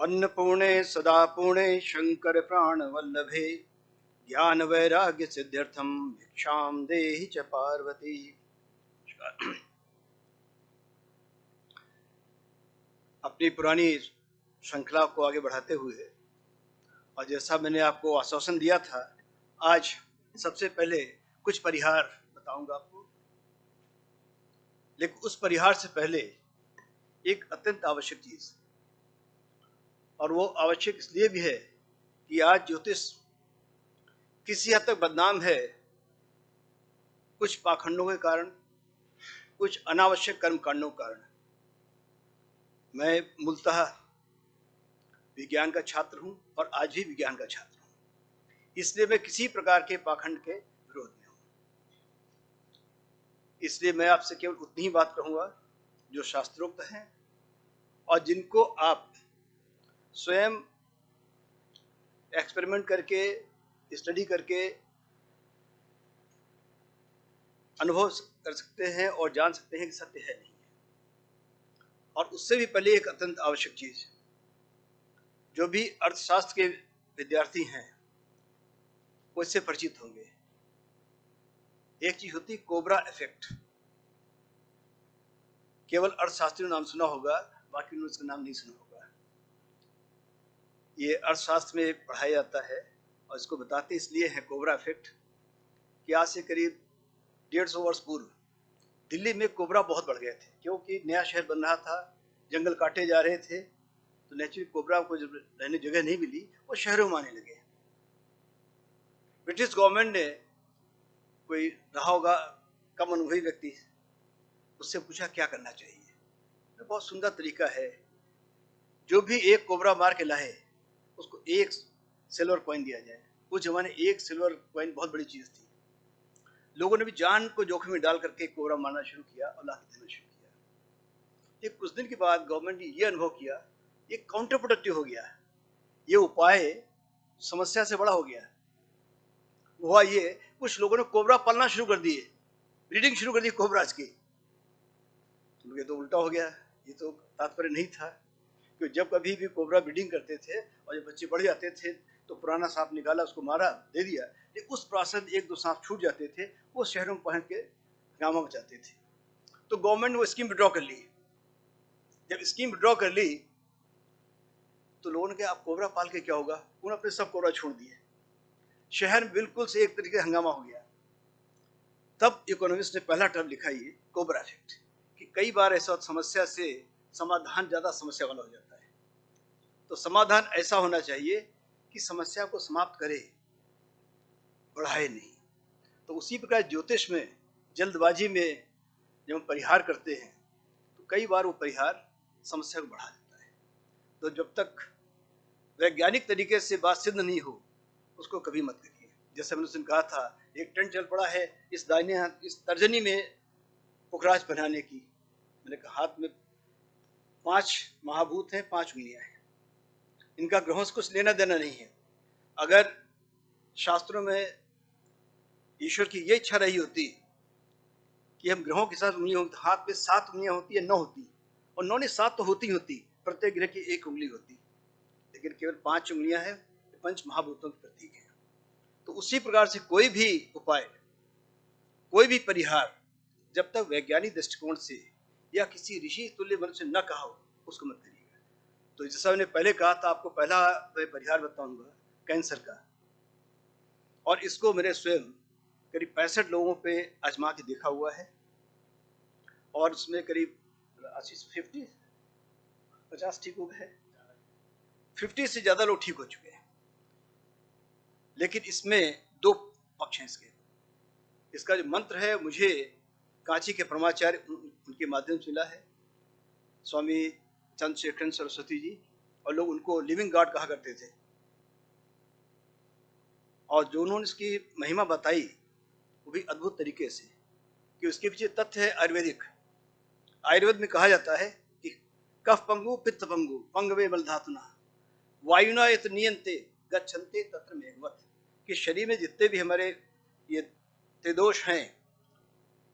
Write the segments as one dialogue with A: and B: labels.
A: अन्नपूर्णे सदा पूर्णे शंकर प्राण वल्लभे ज्ञान वैराग्य सिद्ध्यर्थम भिक्षाम देहि च पार्वती। अपनी पुरानी श्रृंखला को आगे बढ़ाते हुए और जैसा मैंने आपको आश्वासन दिया था, आज सबसे पहले कुछ परिहार बताऊंगा आपको। लेकिन उस परिहार से पहले एक अत्यंत आवश्यक चीज, और वो आवश्यक इसलिए भी है कि आज ज्योतिष किसी हद तक बदनाम है, कुछ पाखंडों के कारण, कुछ अनावश्यक कर्म कांडों के कारण। मैं मूलतः विज्ञान का छात्र हूं और आज भी विज्ञान का छात्र हूं, इसलिए मैं किसी प्रकार के पाखंड के विरोध में हूं। इसलिए मैं आपसे केवल उतनी ही बात कहूंगा जो शास्त्रोक्त है और जिनको आप स्वयं एक्सपेरिमेंट करके, स्टडी करके अनुभव कर सकते हैं और जान सकते हैं कि सत्य है नहीं है। और उससे भी पहले एक अत्यंत आवश्यक चीज, जो भी अर्थशास्त्र के विद्यार्थी हैं वो इससे परिचित होंगे। एक चीज होती कोबरा इफेक्ट। केवल अर्थशास्त्री नाम सुना होगा, बाकी उन्होंने उसका नाम नहीं सुना होगा। ये अर्थशास्त्र में पढ़ाया जाता है और इसको बताते इसलिए है कोबरा इफेक्ट कि आज से करीब 150 वर्ष पूर्व दिल्ली में कोबरा बहुत बढ़ गए थे, क्योंकि नया शहर बन रहा था, जंगल काटे जा रहे थे, तो नेचुरली कोबरा को जब रहने जगह नहीं मिली वो शहरों में आने लगे। ब्रिटिश गवर्नमेंट ने, कोई रहा होगा कम अनुभवी व्यक्ति, उससे पूछा क्या करना चाहिए। तो बहुत सुंदर तरीका है, जो भी एक कोबरा मार के लाए उसको एक सिल्वर कॉइन दिया जाए। उस जमाने एक सिल्वर कॉइन बहुत बड़ी चीज थी। लोगों ने भी जान को जोखिम में डाल करके कोबरा मारना शुरू किया और ला के देना शुरू किया। ये कुछ दिन के बाद गवर्नमेंट ने ये अनुभव किया ये काउंटर प्रोडक्टिव हो गया, ये उपाय समस्या से बड़ा हो गया। हुआ ये, कुछ लोगों ने कोबरा पालना शुरू कर दिए, ब्रीडिंग शुरू कर दी कोबराज की। तो ये तो उल्टा हो गया, ये तो तात्पर्य नहीं था। क्योंकि जब कभी भी कोबरा ब्रीडिंग करते थे और जब बच्चे बढ़ जाते थे तो पुराना सांप निकाला, उसको मारा, दे दिया, लेकिन उस प्रासद एक दो सांप छूट जाते थे, वो शहरों में पहुंच के गाँव बचाते थे। तो गवर्नमेंट ने वो स्कीम विड्रॉ कर ली। जब स्कीम विड्रॉ कर ली तो लोगों ने कहा अब कोबरा पाल के क्या होगा, उन्होंने अपने सब कोबरा छोड़ दिए। शहर में बिल्कुल से एक तरीके से हंगामा हो गया। तब इकोनॉमिस्ट ने पहला टर्म लिखा ये कोबरा इफेक्ट, कि कई बार ऐसा समस्या से समाधान ज्यादा समस्या वाला हो जाता है। तो समाधान ऐसा होना चाहिए कि समस्या को समाप्त करे, बढ़ाए नहीं। तो उसी प्रकार ज्योतिष में जल्दबाजी में जब हम परिहार करते हैं तो कई बार वो परिहार समस्या को बढ़ा देता है। तो जब तक वैज्ञानिक तरीके से बात सिद्ध नहीं हो उसको कभी मत करिए। जैसे मैंने उस कहा था, एक ट्रेंड चल पड़ा है इस दाहिने हाथ, इस तर्जनी में पुखराज बनाने की। मैंने कहा हाथ में 5 महाभूत हैं, 5 उंगलियां हैं, इनका ग्रहों से कुछ लेना देना नहीं है। अगर शास्त्रों में ईश्वर की ये इच्छा रही होती कि हम ग्रहों के साथ उंगलियां होती, हाथ में 7 उंगलियां होती है 9 होती, और 9 ने 7 तो होती होती, प्रत्येक ग्रह की 1 उंगली होती, लेकिन केवल 5 उंगलियां हैं, 5 महाभूतों के प्रतीक है। तो उसी प्रकार से कोई भी उपाय, कोई भी परिहार जब तक वैज्ञानिक दृष्टिकोण से या किसी ऋषि तुल्य मनुष्य न कहा हो उसको मत करिएगा। तो जैसा मैंने पहले कहा था, आपको पहला मैं परिहार बताऊंगा कैंसर का, और इसको मैंने स्वयं करीब 65 लोगों पे आजमा के देखा हुआ है, और उसमें करीब 50 ठीक हो गए, 50 से ज्यादा लोग ठीक हो चुके हैं। लेकिन इसमें 2 पक्ष हैं इसका जो मंत्र है मुझे कांची के परमाचार्य उनके माध्यम से मिला है, स्वामी चंद्रशेखर सरस्वती जी, और लोग उनको लिविंग गॉड कहा करते थे। और जो उन्होंने इसकी महिमा बताई वो भी अद्भुत तरीके से, कि उसके पीछे तथ्य है आयुर्वेदिक। आयुर्वेद में कहा जाता है कि कफ पंगु पित्त पंगु पंगवे बलधातुना वायुना यत नियंते गच्छन्ते तत्र मेघवत, कि शरीर में जितने भी हमारे ये त्रिदोष हैं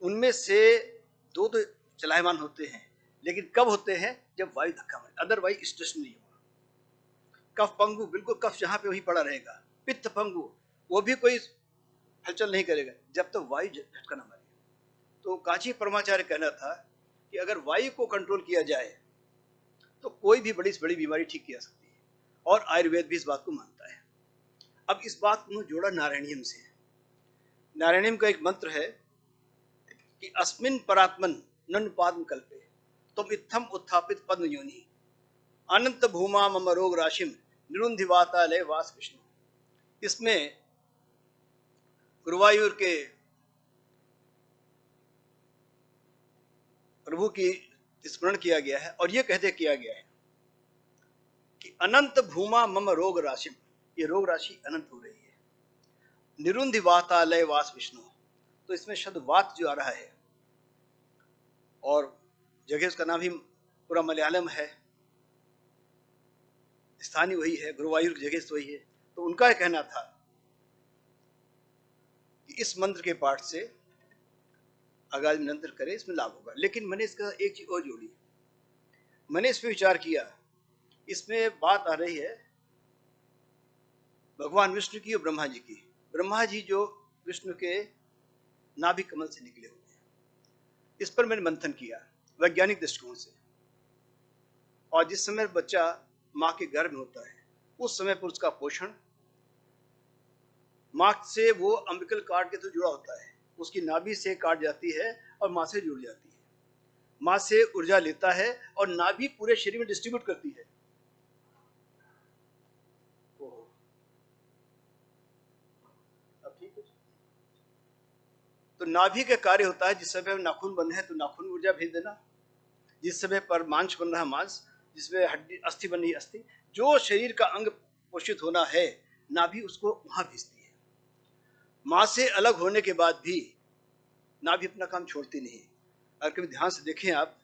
A: उनमें से 2 तो चलायमान होते हैं, लेकिन कब होते हैं, जब वायु धक्का मारे, अदरवाइज स्टेशनरी होगा। कफ पंगु, बिल्कुल कफ जहां पे वहीं पड़ा रहेगा। पित्त पंगु, वो भी कोई हलचल नहीं करेगा जब तक वायु झटका न मारे। तो कांची परमाचार्य कहना था कि अगर वायु को कंट्रोल किया जाए तो कोई भी बड़ी से बड़ी बीमारी ठीक की जा सकती है, और आयुर्वेद भी इस बात को मानता है। अब इस बात को जोड़ा नारायणीयम से। नारायणीयम का एक मंत्र है कि अस्मिन परात्मन नन्पाद्म कल्पे तुम इत्थम उत्थापित पद्म योनि अनंत भूमा मम रोग राशिम निरुंधिवातालय वास विष्णु। इसमें गुरुवायूर के प्रभु की स्मरण किया गया है, और यह कहते किया गया है कि अनंत भूमा मम रोग राशिम, ये रोग राशि अनंत हो रही है। निरुंधि वातालय वास विष्णु, तो इसमें शब्द वात जो आ रहा है, और जगह उसका नाम भी पूरा मलयालम है, स्थानीय वही है, गुरुवायूर की जगह वही है। तो उनका कहना था कि इस मंत्र के पाठ से आगामी निरंतर करें, इसमें लाभ होगा। लेकिन मैंने इसका एक चीज और जोड़ी, मैंने इस पर विचार किया। इसमें बात आ रही है भगवान विष्णु की और ब्रह्मा जी की। ब्रह्मा जी जो विष्णु के नाभि कमल से निकले हुए हैं, इस पर मैंने मंथन किया वैज्ञानिक दृष्टिकोण से। और जिस समय बच्चा माँ के गर्भ में होता है, उस समय पर उसका पोषण माँ से वो अम्बिकल कार्ड के तो जुड़ा होता है, उसकी नाभि से काट जाती है और माँ से जुड़ जाती है। माँ से ऊर्जा लेता है और नाभि पूरे शरीर में डिस्ट्रीब्यूट करती है। अब ठीक है। तो नाभि का कार्य होता है, जिस समय नाखून बन है तो नाखून ऊर्जा भेज देना, जिस समय पर मांस बन रहा है मांस, जिसमें हड्डी अस्थि बन रही अस्थि, जो शरीर का अंग पोषित होना है नाभि उसको वहां भेजती है। माँ से अलग होने के बाद भी नाभि अपना काम छोड़ती नहीं। अगर कभी ध्यान से देखें आप,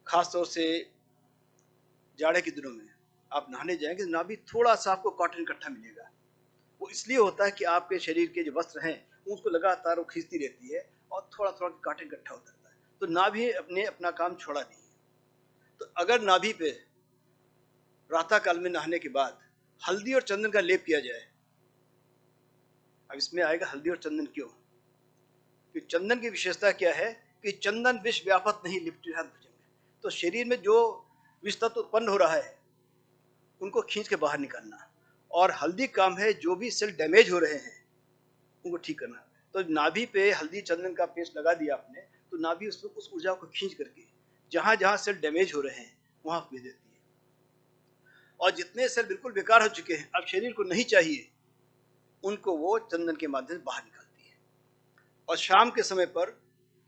A: खासतौर से जाड़े के दिनों में आप नहाने जाएंगे, नाभि थोड़ा सा आपको कॉटन इकट्ठा मिलेगा। वो इसलिए होता है कि आपके शरीर के जो वस्त्र हैं उसको लगातार वो खींचती रहती है और थोड़ा थोड़ा कॉटन इकट्ठा होता रहता है। तो नाभि अपने अपना काम छोड़ा नहीं है। तो अगर नाभि पे प्रातः काल में नहाने के बाद हल्दी और चंदन का लेप किया जाए। अब इसमें आएगा हल्दी और चंदन क्यों, कि चंदन की विशेषता क्या है कि चंदन विष व्यापक नहीं लिपटे भुजंग। तो शरीर में जो विष तत्व उत्पन्न हो रहा है उनको खींच के बाहर निकालना, और हल्दी काम है जो भी सेल डैमेज हो रहे हैं उनको ठीक करना। तो नाभि पे हल्दी चंदन का पेस्ट लगा दिया आपने, तो नाभि उस ऊर्जा को खींच करके जहां जहां सेल डैमेज हो रहे हैं वहां भेज देती है। और जितने सेल बिल्कुल बेकार हो चुके हैं, अब शरीर को नहीं चाहिए, उनको वो चंदन के माध्यम से बाहर निकालती है। और शाम के समय पर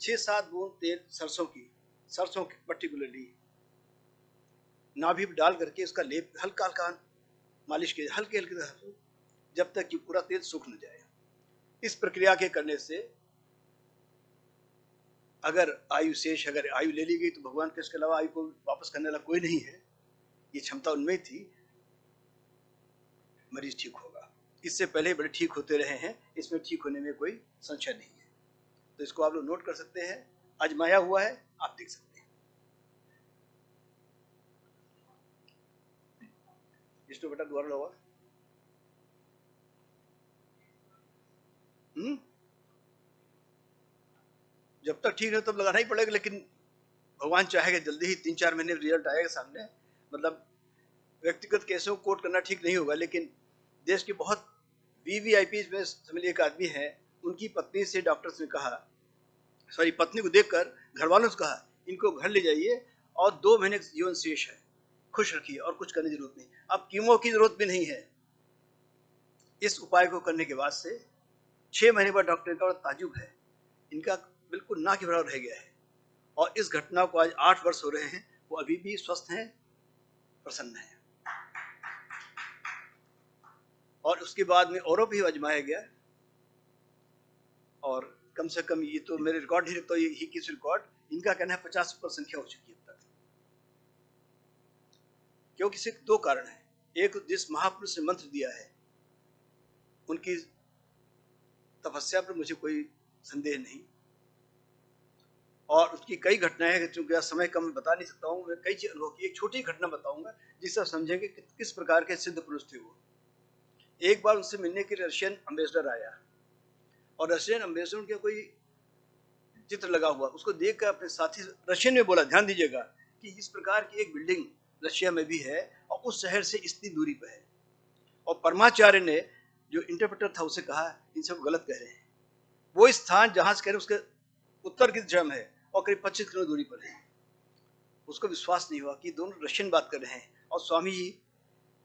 A: 6-7 बूंद तेल सरसों की पर्टिकुलरली नाभि पर डाल करके उसका लेप हल्का हल्का मालिश के हल्के हल्के, जब तक कि पूरा तेल सूख न जाए। इस प्रक्रिया के करने से अगर आयु शेष, अगर आयु ले ली गई तो भगवान के इसके अलावा आयु को वापस करने वाला कोई नहीं है, ये क्षमता उनमें थी, मरीज ठीक होगा। इससे पहले बड़े ठीक होते रहे हैं, इसमें ठीक होने में कोई संशय नहीं है। तो इसको आप लोग नोट कर सकते हैं, आजमाया हुआ है, आप देख सकते हैं। इसको बेटा दोबारा लगा। जब तक ठीक है तब लगाना ही पड़ेगा, लेकिन भगवान चाहेगा जल्दी ही 3-4 महीने रिजल्ट आएगा सामने। मतलब व्यक्तिगत केसों को कोट करना ठीक नहीं होगा, लेकिन देश के बहुत वीवीआईपी में समझिए एक आदमी है, उनकी पत्नी से डॉक्टर्स ने कहा, सॉरी पत्नी को देखकर घर वालों से कहा इनको घर ले जाइए और 2 महीने का जीवन शेष है, खुश रखिए और कुछ करने की जरूरत नहीं, अब कीमो की जरूरत भी नहीं है। इस उपाय को करने के बाद से 6 महीने बाद डॉक्टर का ताजुब है, इनका बिल्कुल ना के बराबर रह गया है। और इस घटना को आज 8 वर्ष हो रहे हैं, वो अभी भी स्वस्थ हैं, प्रसन्न हैं। और उसके बाद में औरों भी आजमाया गया, और कम से कम ये तो मेरे रिकॉर्ड ही रखता, ये किस रिकॉर्ड, इनका कहना है 50 ऊपर संख्या हो चुकी है अब तक। क्योंकि सिर्फ 2 कारण है, एक जिस महापुरुष ने मंत्र दिया है उनकी तपस्या पर मुझे कोई संदेह नहीं, और उसकी कई घटनाएं हैं, चूंकि समय कम मैं बता नहीं सकता हूँ, मैं कई चीज अनुभव की। एक छोटी घटना बताऊंगा जिससे आप समझेंगे कि किस प्रकार के सिद्ध पुरुष थे वो। एक बार उनसे मिलने के लिए रशियन अम्बेसडर आया, और रशियन अम्बेसडर का कोई चित्र लगा हुआ, उसको देखकर अपने साथी रशियन में बोला, ध्यान दीजिएगा कि इस प्रकार की एक बिल्डिंग रशिया में भी है और उस शहर से इतनी दूरी पर है। और परमाचार्य ने, जो इंटरप्रेटर था, उसे कहा इन सब गलत कह रहे हैं, वो स्थान जहां से कह रहे उसके उत्तर की दिशा में है और करीब 25 किलोमीटर दूरी पर है। उसको विश्वास नहीं हुआ कि दोनों रशियन बात कर रहे हैं, और स्वामी जी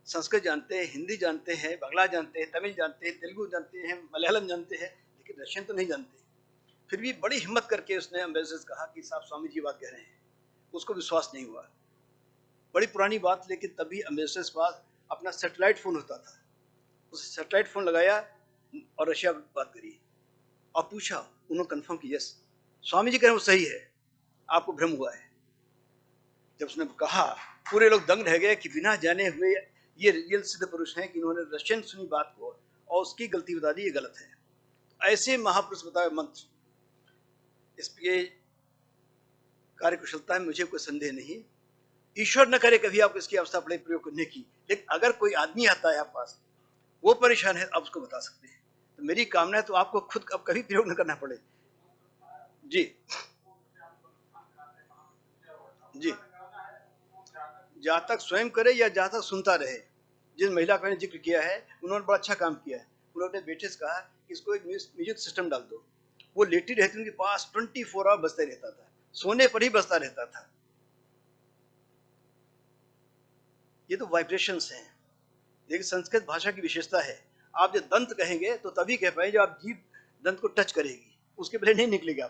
A: संस्कृत जानते हैं, हिंदी जानते हैं, बांग्ला जानते हैं, तमिल जानते हैं, तेलुगु जानते हैं, मलयालम जानते हैं, लेकिन रशियन तो नहीं जानते। फिर भी बड़ी हिम्मत करके उसने अम्बेसडर से कहा कि साहब स्वामी जी बात कह रहे हैं। उसको विश्वास नहीं हुआ। बड़ी पुरानी बात, लेकिन तभी अम्बेसडर के पास अपना सैटेलाइट फोन होता था। उस सैटेलाइट फोन लगाया और रशिया बात करी और पूछा, उन्होंने कंफर्म किया, यस स्वामी जी कह रहे हैं वो सही है, आपको भ्रम हुआ है। जब उसने कहा, पूरे लोग दंग रह गए कि बिना जाने हुए ये रियल सिद्ध पुरुष हैं कि इन्होंने रशियन सुनी बात को और उसकी गलती बता दी, ये गलत है। तो ऐसे महापुरुष बताए मंत्र, इसके कार्यकुशलता में मुझे कोई संदेह नहीं। ईश्वर न करे कभी आप इसकी अवस्था पड़े प्रयोग करने की, लेकिन अगर कोई आदमी आता है आप पास, वो परेशान है, आप उसको बता सकते हैं। तो मेरी कामना है तो आपको खुद अब कभी प्रयोग न करना पड़े। जी जी, जातक स्वयं करे या जातक सुनता रहे। जिस महिला का मैंने जिक्र किया है, उन्होंने बड़ा अच्छा काम किया है। उन्होंने बेटे से कहा कि इसको एक म्यूजिक सिस्टम डाल दो। वो लेटी रहती, उनके पास 24 आवर बजता रहता था, सोने पर ही बजता रहता था। ये तो वाइब्रेशंस हैं। लेकिन संस्कृत भाषा की विशेषता है, आप जब दंत कहेंगे तो तभी कह पाएंगे जब आप जीभ दंत को टच करेगी, उसके पहले नहीं निकलेगा।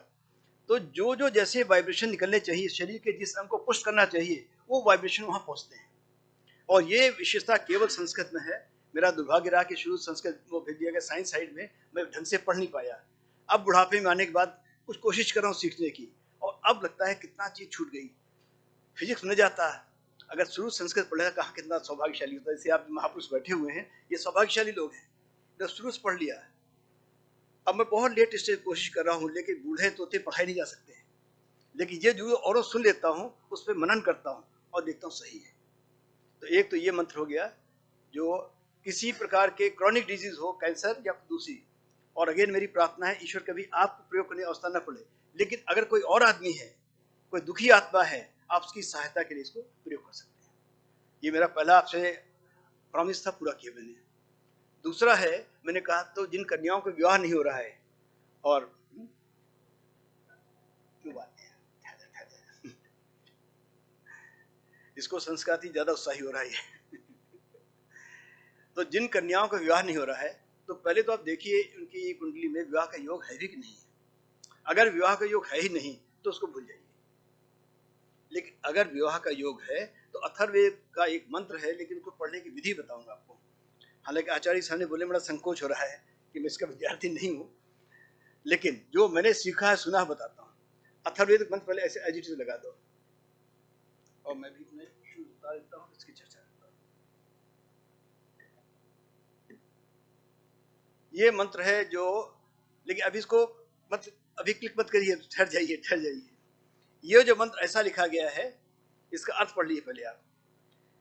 A: तो जो जो जैसे वाइब्रेशन निकलने चाहिए, शरीर के जिस अंग को पुष्ट करना चाहिए, वो वाइब्रेशन वहां पहुंचते हैं। और ये विशेषता केवल संस्कृत में है। मेरा दुर्भाग्य रहा कि शुरू संस्कृत को भेज दिया गया साइंस साइड में, मैं ढंग से पढ़ नहीं पाया। अब बुढ़ापे में आने के बाद कुछ कोशिश कर रहा हूँ सीखने की, और अब लगता है कितना चीज छूट गई। फिजिक्स न जाता, अगर शुरू संस्कृत पढ़ेगा, कहाँ कितना सौभाग्यशाली होता है। जैसे आप महापुरुष बैठे हुए हैं, ये सौभाग्यशाली लोग हैं जो शुरू से पढ़ लिया। अब मैं बहुत लेट स्टेज कोशिश कर रहा हूँ, लेकिन बूढ़े तोते पढ़ाई नहीं जा सकते हैं। लेकिन ये जो और सुन लेता हूँ, उस पर मनन करता हूँ और देखता हूँ सही है। तो एक तो ये मंत्र हो गया, जो किसी प्रकार के क्रॉनिक डिजीज हो, कैंसर या दूसरी। और अगेन मेरी प्रार्थना है, ईश्वर कभी आपको प्रयोग करने की अवस्था न पड़े, लेकिन अगर कोई और आदमी है, कोई दुखी आत्मा है, आप उसकी सहायता के लिए इसको प्रयोग कर सकते हैं। ये मेरा पहला आपसे प्रॉमिस था, पूरा किया मैंने। दूसरा है, मैंने कहा तो जिन कन्याओं का विवाह नहीं हो रहा है, और क्यों बात है, इसको संस्कृति ज्यादा उत्साही हो रहा है। तो जिन कन्याओं का विवाह नहीं हो रहा है, तो पहले तो आप देखिए उनकी कुंडली में विवाह का योग है भी कि नहीं है। अगर विवाह का योग है ही नहीं तो उसको भूल जाइए। लेकिन अगर विवाह का योग है तो अथर्ववेद का एक मंत्र है, लेकिन उसको पढ़ने की विधि बताऊंगा आपको। हालांकि आचार्य साहब ने बोले, बड़ा संकोच हो रहा है कि मैं इसका विद्यार्थी नहीं हूँ, लेकिन जो मैंने सीखा है, सुना है, बताता हूँ। अथर्ववेद मंत्र पहले ऐसे एज इट इज लगा दो, और मैं भी इसमें शूज उतार देता हूँ, इसकी चर्चा करता हूँ। ये मंत्र है जो, लेकिन अभी इसको मत, अभी क्लिक मत करिए, ठहर जाइए ठहर जाइए। ये जो मंत्र ऐसा लिखा गया है, इसका अर्थ पढ़ लीजिए पहले आप।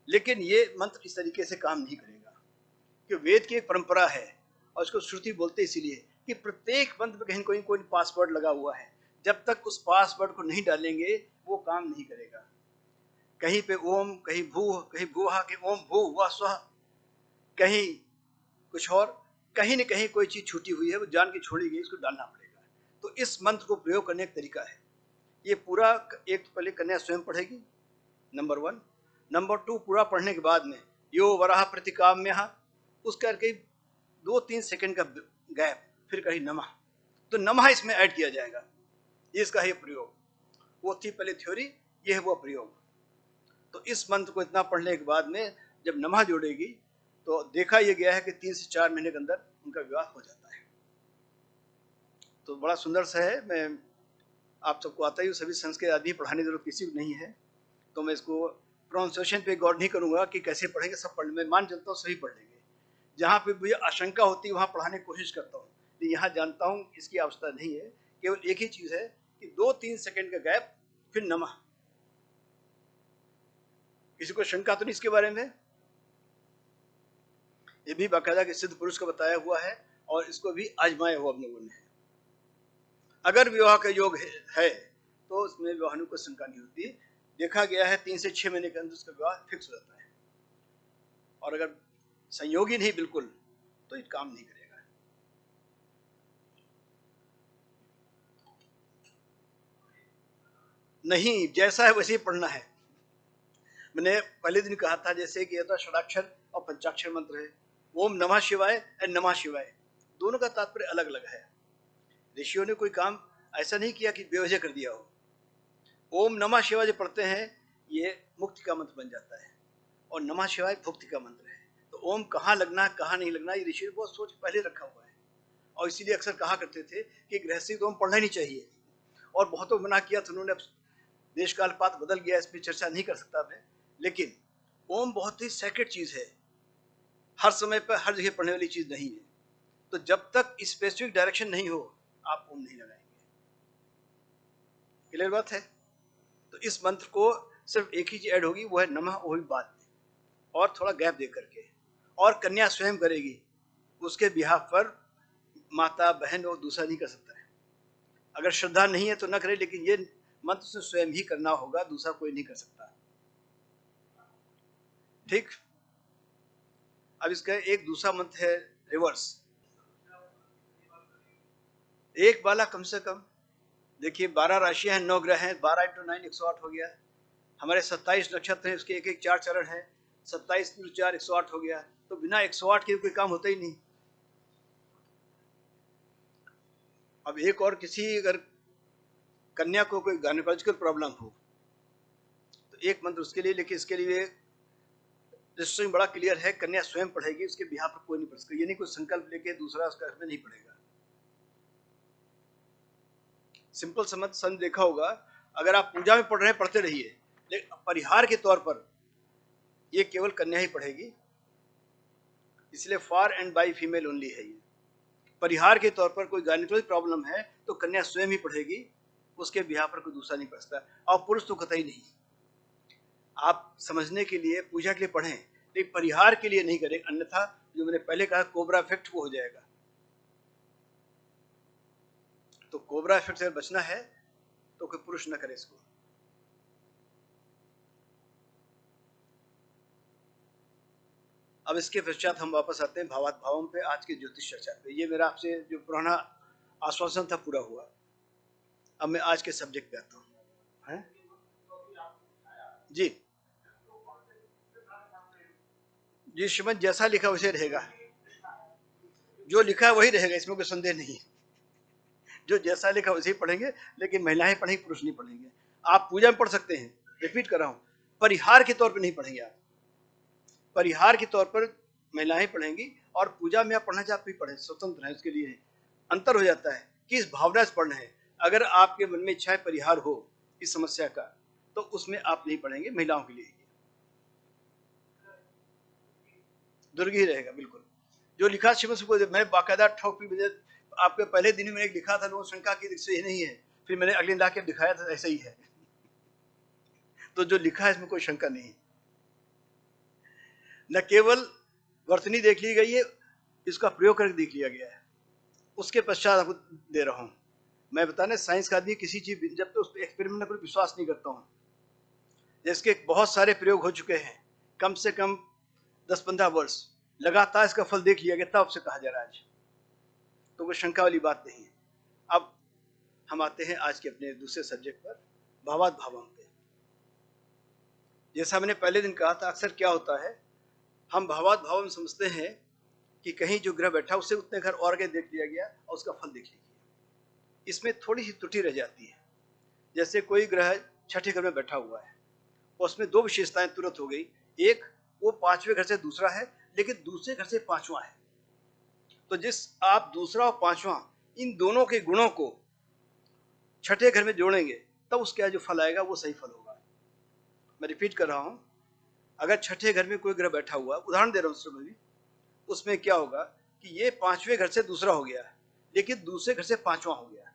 A: लेकिन ये मंत्र इस तरीके से काम नहीं करेगा, कि वेद की एक परंपरा है, और इसको श्रुति बोलते इसीलिए कि प्रत्येक मंत्र में कहीं कोई कोई पासवर्ड लगा हुआ है। जब तक उस पासवर्ड को नहीं डालेंगे, वो काम नहीं करेगा। कहीं पे ओम, कहीं भू, कहीं भूहा, के ओम भू हुआ स्व, कहीं कुछ और, कहीं न कहीं कोई चीज छूटी हुई है, वो जान के छोड़ी गई, इसको डालना पड़ेगा। तो इस मंत्र को प्रयोग करने का तरीका है। ये पूरा एक तो पहले कन्या स्वयं पढ़ेगी, नंबर 1। नंबर 2, पूरा पढ़ने के बाद में यो वराह प्रतिकाम्य, उस करके 2-3 सेकंड का गैप, फिर कहीं नमः, तो नमः इसमें ऐड किया जाएगा। ये इसका है प्रयोग। वो थी पहले थ्योरी, ये है वो प्रयोग। तो इस मंत्र को इतना पढ़ने के बाद में जब नमः जोड़ेगी, तो देखा यह गया है कि 3 से 4 महीने के अंदर उनका विवाह हो जाता है। तो बड़ा सुंदर सा है। मैं आप सबको आता ही, सभी संस्कृत आदि पढ़ाने की जरूरत किसी को नहीं है, तो मैं इसको प्रोनाउंसिएशन पे गौर नहीं करूंगा कि कैसे पढ़ेंगे, सब पढ़, मैं मान चलता हूँ सभी पढ़ लेंगे। जहाँ पे मुझे आशंका होती है वहाँ पढ़ाने की कोशिश करता हूँ, लेकिन यहाँ जानता हूँ इसकी आवश्यकता नहीं है। केवल एक ही चीज़ है कि 2-3 सेकंड का गैप, फिर नमः। किसी को शंका तो नहीं इसके बारे में? ये भी बाकायदा कि सिद्ध पुरुष का बताया हुआ है और इसको भी आजमाया हुआ हम लोगों ने। अगर विवाह का योग है तो उसमें विवाह को शंका नहीं होती। देखा गया है 3 से 6 महीने के अंदर उसका विवाह फिक्स हो जाता है, और अगर संयोगी नहीं बिल्कुल तो ये काम नहीं करेगा। नहीं, जैसा है वैसे ही पढ़ना है। मैंने पहले दिन कहा था जैसे कि यह षडाक्षर और पंचाक्षर मंत्र है, ओम नमः शिवाय एंड नमः शिवाय, दोनों का तात्पर्य अलग अलग है। ऋषियों ने कोई काम ऐसा नहीं किया कि बेवजह कर दिया हो। ओम नमः शिवाय जो पढ़ते हैं ये मुक्ति का मंत्र बन जाता है, और नमः शिवाय भुक्ति का मंत्र है। तो ओम कहाँ लगना कहाँ नहीं लगना ये ऋषि ने बहुत सोच पहले रखा हुआ है, और इसीलिए अक्सर कहा करते थे कि गृहस्थी तो ओम पढ़ना ही नहीं चाहिए, और बहुतों मना किया था उन्होंने। देश काल पात बदल गया, इस पर चर्चा नहीं कर सकता मैं, लेकिन ओम बहुत ही सेक्रेट चीज है, हर समय पर हर जगह पढ़ने वाली चीज नहीं है। तो जब तक स्पेसिफिक डायरेक्शन नहीं हो आप ओम नहीं लगाएंगे। क्लियर बात है? तो इस मंत्र को सिर्फ एक ही चीज ऐड होगी, वो है नमः, वो भी बाद में और थोड़ा गैप दे करके, और कन्या स्वयं करेगी। उसके बिहाफ पर माता बहन और दूसरा नहीं कर सकता है। अगर श्रद्धा नहीं है तो न करे, लेकिन ये मंत्र से स्वयं ही करना होगा, दूसरा कोई नहीं कर सकता। ठीक। अब इसका एक दूसरा मंत्र है रिवर्स, एक बाला कम से कम। देखिए 12 राशियां हैं, 9 ग्रह हैं, 12 × 9 108 हो गया। हमारे 27 नक्षत्र हैं, उसके एक एक 4 चरण है, 27 × 4 108 हो गया। तो बिना 108 के कोई काम होता ही नहीं। अब एक और किसी अगर कन्या को कोई गायनेकोलॉजिकल प्रॉब्लम हो तो एक मंत्र उसके लिए, लेकिन इसके लिए रजिस्टरिंग बड़ा क्लियर है, कन्या स्वयं पढ़ेगी, उसके बिहाफ पर कोई नहीं पढ़ सकता। ये नहीं कोई संकल्प लेके दूसरा उसका में नहीं पढ़ेगा। सिंपल समझ देखा होगा, अगर आप पूजा में पढ़ रहे हैं पढ़ते रहिए, लेकिन परिहार के तौर पर ये केवल कन्या ही पढ़ेगी, इसलिए for and by female only है। ये परिहार के तौर पर कोई गायनेकोलॉजिकल प्रॉब्लम है तो कन्या स्वयं ही पढ़ेगी, उसके बिहाफ पर कोई दूसरा नहीं पढ़ सकता, और पुरुष तो कतई नहीं। आप समझने के लिए पूजा के लिए पढ़ें, लेकिन परिहार के लिए नहीं करें, अन्यथा जो मैंने पहले कहा कोबरा इफेक्ट वो हो जाएगा। तो कोबरा इफेक्ट से बचना है तो कोई पुरुष न करे इसको। अब इसके पश्चात हम वापस आते हैं भावात भावों पे, आज के ज्योतिष चर्चा पे। ये मेरा आपसे जो पुराना आश्वासन था पूरा हुआ। अब मैं आज के सब्जेक्ट पे आता हूँ। हैं? जी जी, श्रीमद जैसा लिखा वैसे रहेगा, जो लिखा है वही रहेगा, इसमें कोई संदेह नहीं। जो जैसा लिखा वैसे ही पढ़ेंगे, लेकिन महिलाएं पढ़ेंगी, पुरुष नहीं पढ़ेंगे। आप पूजा में पढ़ सकते हैं, रिपीट कर रहा हूँ, परिहार के तौर पर नहीं पढ़ेंगे आप। परिहार के तौर पर महिलाएं पढ़ेंगी, और पूजा में आप पढ़ना चाहे आप भी पढ़े, स्वतंत्र है, उसके लिए अंतर हो जाता है कि इस भावना से पढ़ना है। अगर आपके मन में इच्छा है परिहार हो इस समस्या का, तो उसमें आप नहीं पढ़ेंगे, महिलाओं के लिए दुर्ग ही रहेगा बिल्कुल। जो लिखा शिव को मैं बाकायदा ठोक भी आपके पहले दिन में लिखा था, लोगों शंका की ये नहीं है, फिर मैंने अगले दिन लाके दिखाया था ऐसा ही है। तो जो लिखा है इसमें कोई शंका नहीं। न केवल वर्तनी देख ली गई है, इसका प्रयोग करके देख लिया गया है। उसके पश्चात आपको दे रहा हूं मैं बताने, साइंस का आदमी किसी चीज जब तो उस पर एक्सपेरिमेंट में कोई विश्वास नहीं करता हूं। जिसके बहुत सारे प्रयोग हो चुके हैं, कम से कम 10-15 वर्ष लगातार इसका फल देख लिया गया, तब से कहा जा रहा है आज, तो कोई शंका वाली बात नहीं है। अब हम आते हैं आज के अपने दूसरे सब्जेक्ट पर, भावात भावम पे। जैसा मैंने पहले दिन कहा था, अक्सर क्या होता है, हम भावात भावम समझते हैं कि कहीं जो ग्रह बैठा उससे उतने घर और आगे देख लिया गया और उसका फल देख लिया। इसमें थोड़ी सी त्रुटि रह जाती है। जैसे कोई ग्रह छठे घर में बैठा हुआ है, उसमें दो विशेषताएं तुरंत हो गई। एक, वो 5वें घर से दूसरा है, लेकिन दूसरे घर से 5वां है। तो जिस आप दूसरा और 5वां इन दोनों के गुणों को छठे घर में जोड़ेंगे, तब उसका जो फल आएगा वो सही फल होगा। मैं रिपीट कर रहा हूं, अगर छठे घर में कोई ग्रह बैठा हुआ, उदाहरण दे रहा हूं उसमें क्या होगा कि ये 5वें घर से दूसरा हो गया, लेकिन दूसरे घर से 5वां हो गया।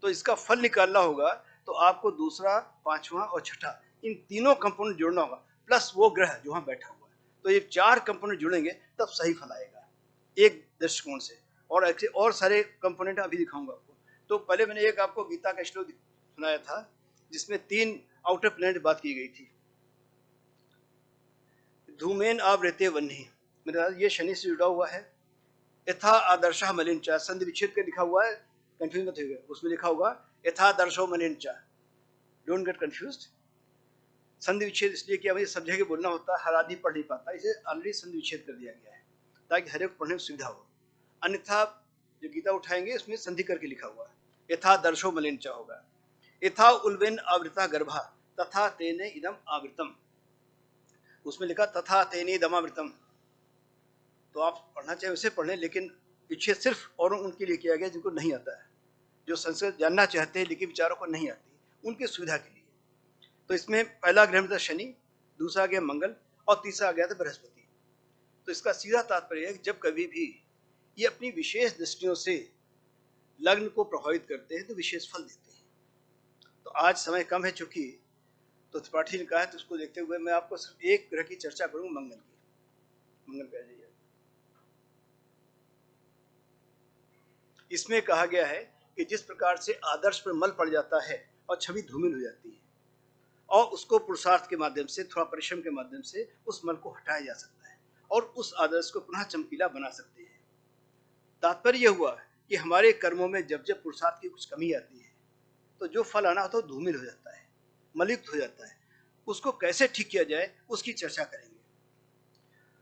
A: तो इसका फल निकालना होगा तो आपको दूसरा, पांचवा और छठा इन तीनों कंपोनेंट जोड़ना होगा, प्लस वो ग्रह जो वहां बैठा हुआ है। तो ये 4 कंपोनेंट जुड़ेंगे तब सही फल आएगा एक दृष्टिकोण से। और ऐसे और सारे कंपोनेंट अभी दिखाऊंगा आपको। तो पहले मैंने एक आपको गीता का श्लोक सुनाया था जिसमें 3 आउटर प्लैनेट बात की गई थी। धूमेन आवृते वह्नि, मेरा ये शनि से जुड़ा हुआ है। यथा आदर्श मलिनचा, संधि विच्छेद के लिखा हुआ है, कंफ्यूज मत होइएगा, उसमें लिखा होगा यथा आदर्शो मलिनचा, डोंट गेट कंफ्यूज्ड। संधि विच्छेद इसलिए किया भाई सब जगह बोलना होता है, हर आदमी पढ़ नहीं पाता, इसे ऑलरेडी संधि विच्छेद कर दिया गया है ताकि हर एक पढ़ने में सुविधा हो। अन्यथा जो गीता उठाएंगे उसमें संधि करके लिखा हुआ है, यथा दर्शो मलिनचा होगा। यथा उल्वेन आवृता गर्भा तथा तेने इदम आवृतम, उसमें लिखा तथा तेने इदम आवृतम। तो आप पढ़ना चाहे उसे पढ़ें, लेकिन विच्छेद सिर्फ और उनके लिए किया गया जिनको नहीं आता है, जो संस्कृत जानना चाहते हैं लेकिन विचारों को नहीं आती, उनकी सुविधा के लिए। तो इसमें पहला ग्रह था शनि, दूसरा गया मंगल और तीसरा गया था बृहस्पति। तो इसका सीधा तात्पर्य है कि जब कभी भी ये अपनी विशेष दृष्टियों से लग्न को प्रभावित करते हैं तो विशेष फल देते हैं। तो आज समय कम है चूंकि, तो त्रिपाठी ने कहा है, तो उसको देखते हुए मैं आपको सिर्फ एक ग्रह की चर्चा करूंगा, मंगल की। मंगल पे आ जाइए। इसमें कहा गया है कि जिस प्रकार से आदर्श पर मल पड़ जाता है और छवि धूमिल हो जाती है और उसको पुरुषार्थ के माध्यम से, थोड़ा परिश्रम के माध्यम से उस मल को हटाया जा सकता है और उस आदर्श को पुनः चमकीला बना सकते हैं। तात्पर्य यह हुआ कि हमारे कर्मों में जब जब पुरुषार्थ की कुछ कमी आती है तो जो फल आना होता है धूमिल हो जाता है, मलिप्त हो जाता है। उसको कैसे ठीक किया जाए उसकी चर्चा करेंगे।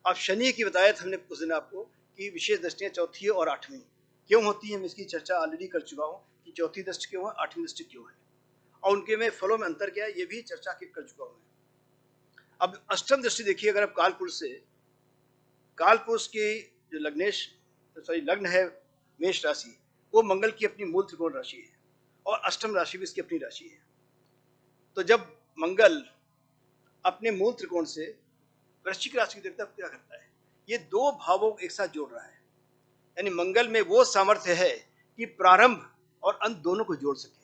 A: अब शनि की बताया था हमने उस दिन आपको कि विशेष दृष्टियां चौथी और आठवीं क्यों होती है, मैं इसकी चर्चा ऑलरेडी कर चुका हूँ कि चौथी दृष्टि क्यों है, आठवीं दृष्टि क्यों है और उनके में फलों में अंतर क्या है, ये भी चर्चा कर चुका हूँ मैं। अब अष्टम दृष्टि देखिए, अगर आप कालपुरुष से, कालपुरुष की जो लग्न है मेष राशि, वो मंगल की अपनी मूल त्रिकोण राशि है और अष्टम राशि भी इसकी अपनी राशि है। तो जब मंगल अपने मूल त्रिकोण से वृश्चिक राशि की देखता क्या करता है, ये दो भावों को एक साथ जोड़ रहा है। यानी मंगल में वो सामर्थ्य है कि प्रारंभ और अंत दोनों को जोड़ सके।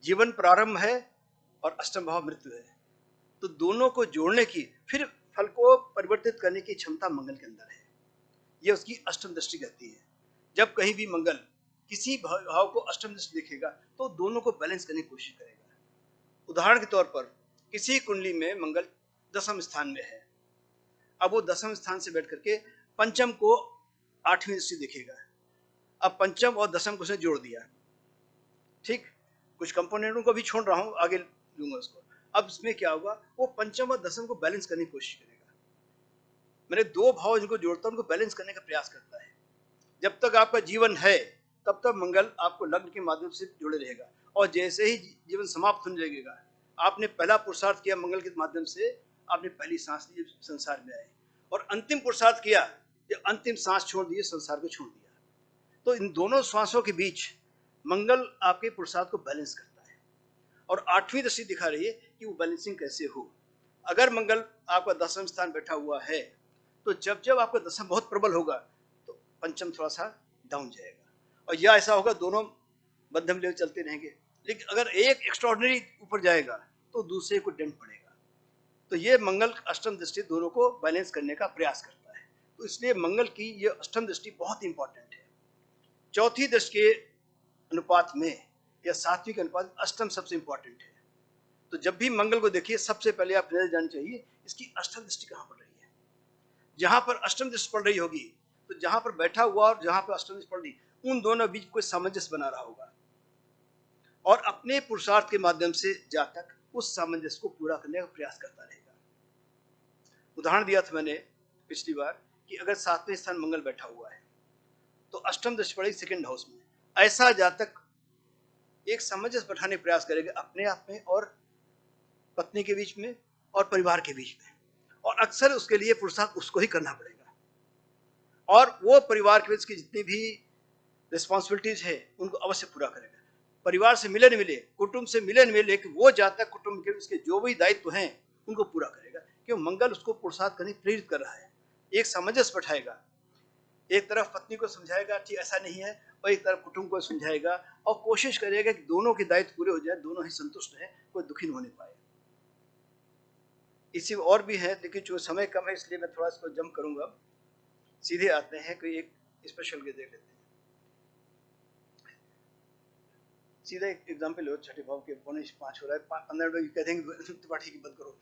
A: जीवन प्रारंभ है और अष्टम भाव मृत्यु है, तो दोनों को जोड़ने की, फिर फल को परिवर्तित करने की क्षमता मंगल के अंदर है। यह उसकी अष्टम दृष्टि कहती है। जब कहीं भी मंगल किसी भाव को अष्टम दृष्टि देखेगा तो दोनों को बैलेंस करने की कोशिश करेगा। उदाहरण के तौर पर किसी कुंडली में मंगल दसम स्थान में है, अब वो दसम स्थान से बैठ करके पंचम को आठवीं दृष्टि देखेगा। अब पंचम और दसम को उसने जोड़ दिया, ठीक, कुछ कंपोनेंटों को भी छोड़ रहा हूं, आगे लूंगा उसको। अब इसमें क्या होगा, वो पंचम और दसम को बैलेंस करने की कोशिश करेगा। मैंने दो भाव जिनको जोड़ता हूं उनको बैलेंस करने का प्रयास करता है। जब तक आपका जीवन है तब तक मंगल आपको लग्न के माध्यम से जुड़े रहेगा, और जैसे ही जीवन समाप्त होने लगेगा, आपने पहला पुरुषार्थ किया मंगल के माध्यम से, आपने पहली सांस ली संसार में आए, और अंतिम पुरुषार्थ किया जब अंतिम सांस छोड़ दिए, संसार को छोड़ दिया। तो इन दोनों श्वासों के बीच मंगल आपके पुरुषार्थ को बैलेंस करता है, और आठवीं दृष्टि दिखा रही है कि वो बैलेंसिंग कैसे हो। अगर मंगल आपका दसम स्थान बैठा हुआ है तो जब जब आपका दसम बहुत प्रबल होगा तो पंचम थोड़ा सा डाउन जाएगा, और या ऐसा होगा दोनों मध्यम लेवल चलते रहेंगे। लेकिन अगर एक एक्स्ट्राऑर्डिनरी ऊपर जाएगा तो दूसरे को डेंट पड़ेगा। तो ये मंगल अष्टम दृष्टि दोनों को बैलेंस करने का प्रयास करता है। तो इसलिए मंगल की ये अष्टम दृष्टि बहुत इंपॉर्टेंट है। चौथी दृष्टि के अनुपात में या सात्विक अनुपात अष्टम सबसे इंपॉर्टेंट है। तो जब भी मंगल को देखिए सबसे पहले आप नजर जानी चाहिए इसकी अष्टम दृष्टि कहाँ पड़ रही है। जहां पर अष्टम दृष्टि पड़ रही होगी तो जहां पर बैठा हुआ और जहां पर अष्टम दृष्टि पड़ रही, उन दोनों बीच कोई सामंजस्य बना रहा होगा, और अपने पुरुषार्थ के माध्यम से जातक उस सामंजस्य को पूरा करने का प्रयास करता रहेगा। उदाहरण दिया था मैंने पिछली बार कि अगर सातवें स्थान मंगल बैठा हुआ है तो अष्टम दृष्टि पड़ेगी सेकंड हाउस में, ऐसा जातक एक सामंजस्य बैठाने का प्रयास करेगा अपने आप में और पत्नी के बीच में और परिवार के बीच में, और अक्सर उसके लिए पुरुषार्थ उसको ही करना पड़ेगा, और वो परिवार के बीच की जितनी भी रिस्पॉन्सिबिलिटीज है उनको अवश्य पूरा करेगा। परिवार से मिले न मिले, कुटुंब से मिले न मिले, लेकिन वो जातक कुटुंब के उसके जो भी दायित्व हैं उनको पूरा करेगा, क्योंकि मंगल उसको पुरुषार्थ करने प्रेरित कर रहा है। एक सामंजस्य बैठाएगा। एक तरफ पत्नी को समझाएगा ठीक ऐसा नहीं है, और एक तरफ कुटुंब को समझाएगा, और कोशिश करेगा कि दोनों के दायित्व पूरे हो जाए, दोनों ही संतुष्ट हैं, कोई दुखी न होने पाए। इसी और भी है, लेकिन जो समय कम है इसलिए मैं थोड़ा इसको जम करूंगा। सीधे आते हैं, कोई एक स्पेशल के देख लेते हैं। सीधा एक एग्जाम्पल लो, छठे भाव के 4:45 हो रहा है, 15 मिनट कहते हैं पाठी की बंद करो।